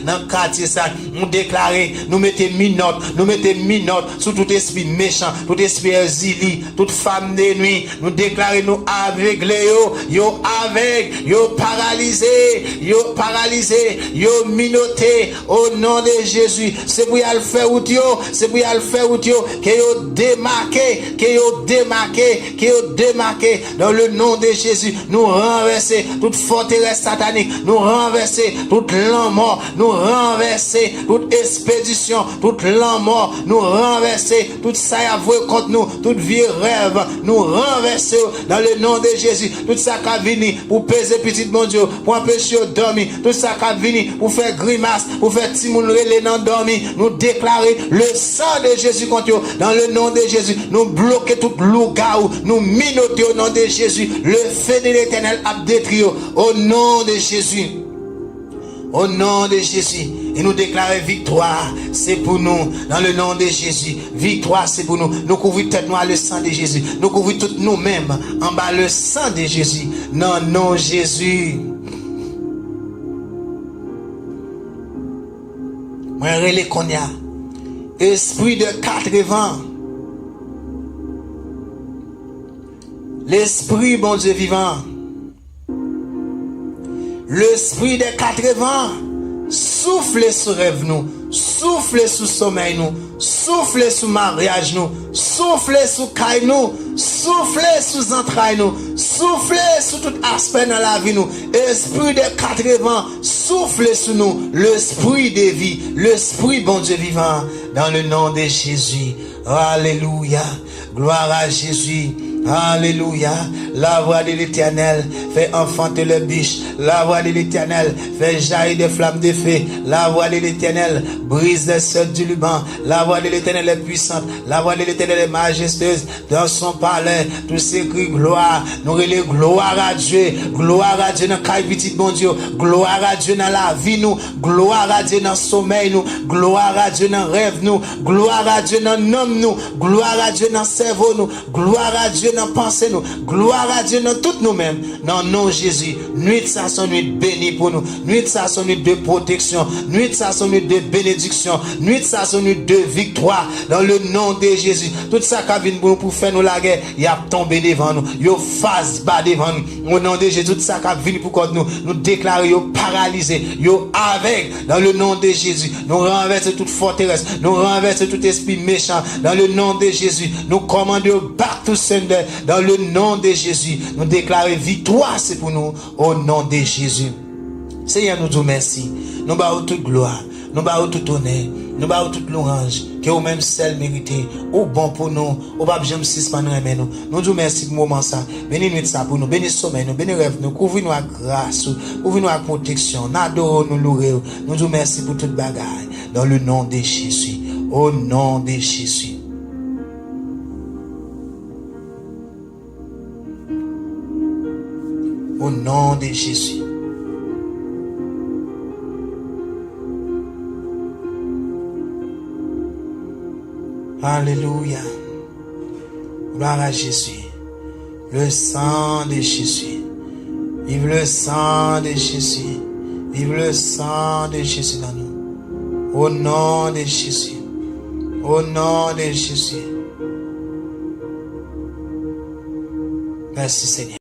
dans le quartier, nous déclarer, nous mettons minote sur tout esprit méchant, tout esprit exilé, toute femme de nuit, nous déclarer, nous aveuglés, yo aveugle, yo paralysé, yo minoté au nom de Jésus. C'est pour y aller faire out yo, c'est pour y aller faire out yo, que yo démarqué dans le nom de Jésus. Nous renverser toute forteresse satanique, nous renverser toute l'an mort, nous renverser toute expédition, toute l'an mort, nous renverser toute ça avoué contre nous, toute vie rêve, nous renverser dans le nom de Jésus. Tout ça qui a venu pour peser petit bon Dieu, pour empêcher de dormir, tout ça qui a venu pour faire grimace, pour faire timoun relé dans dormir, nous déclarer le sang de Jésus contre eux, dans le nom de Jésus, nous bloquer tout loup-garou, nous minoter au nom de Jésus, le feu de l'Éternel a détruit au nom de Jésus. Au nom de Jésus, et nous déclarer victoire, c'est pour nous, dans le nom de Jésus. Victoire, c'est pour nous. Nous couvrons tête noire le sang de Jésus. Nous couvrons toutes nous-mêmes en bas le sang de Jésus. Non, non, Jésus. Moi, relais qu'on y a. Esprit de 80. L'esprit, bon Dieu vivant. L'esprit des 80, souffle sur rêve nous, souffle sur sommeil nous, Soufflez sous mariage nous, soufflez sous caille nous, soufflez sous entrailles nous, soufflez sous tout aspect dans la vie nous. Esprit des 80, soufflez sous nous, l'esprit de vie, l'esprit bon Dieu vivant, dans le nom de Jésus. Alléluia, gloire à Jésus. Alléluia, la voix de l'Éternel fait enfanter le biche, la voix de l'Éternel fait jaillir des flammes de feu, la voix de l'Éternel brise les seuils du Liban, la voix de l'Éternel est puissante, la voix de l'Éternel est majestueuse, dans son palais, tous ces cris gloire, nous relèvons gloire à Dieu dans caille petit bon Dieu, gloire à Dieu dans la vie nous, gloire à Dieu dans le sommeil nous, gloire à Dieu dans le rêve nous, gloire à Dieu dans l'homme nous, gloire à Dieu dans le cerveau nous, gloire à Dieu dans pensée nous, gloire à Dieu dans tout nous-mêmes, dans le nom de Jésus. Nuit ça son nuit bénie pour nous, nuit ça son nuit de protection, nuit ça son nuit de bénédiction, nuit ça son nuit de victoire, dans le nom de Jésus. Tout ça qui vient pour faire nous la guerre, il a tombé devant nous, il face bas devant nous, au nom de Jésus. Tout ça qui vient pour nous déclarer, il paralysé, il avec, dans le nom de Jésus. Nous renversons toute forteresse, nous renversons tout esprit méchant, dans le nom de Jésus. Nous commandons battre tout Seigneur. Dans le nom de Jésus, nous déclarons victoire, c'est pour nous, au nom de Jésus. Seigneur, nous disons merci. Nous baillons toute gloire, nous baillons tout honneur, nous baillons toute louange, que vous même seul méritez, ou bon pour nous, ou pas jamais suspendre nous. Nous disons merci pour le moment ça. Bénis nuit ça pour nous, bénis sommeil nous, bénis rêve nous, couvre-nous à grâce, couvre-nous à protection, n'adorons nous louer. Nous disons merci pour toute bagaille. Dans le nom de Jésus, au nom de Jésus. Au nom de Jésus. Alléluia. Gloire à Jésus. Le sang de Jésus. Vive le sang de Jésus. Vive le sang de Jésus dans nous. Au nom de Jésus. Au nom de Jésus. Merci Seigneur.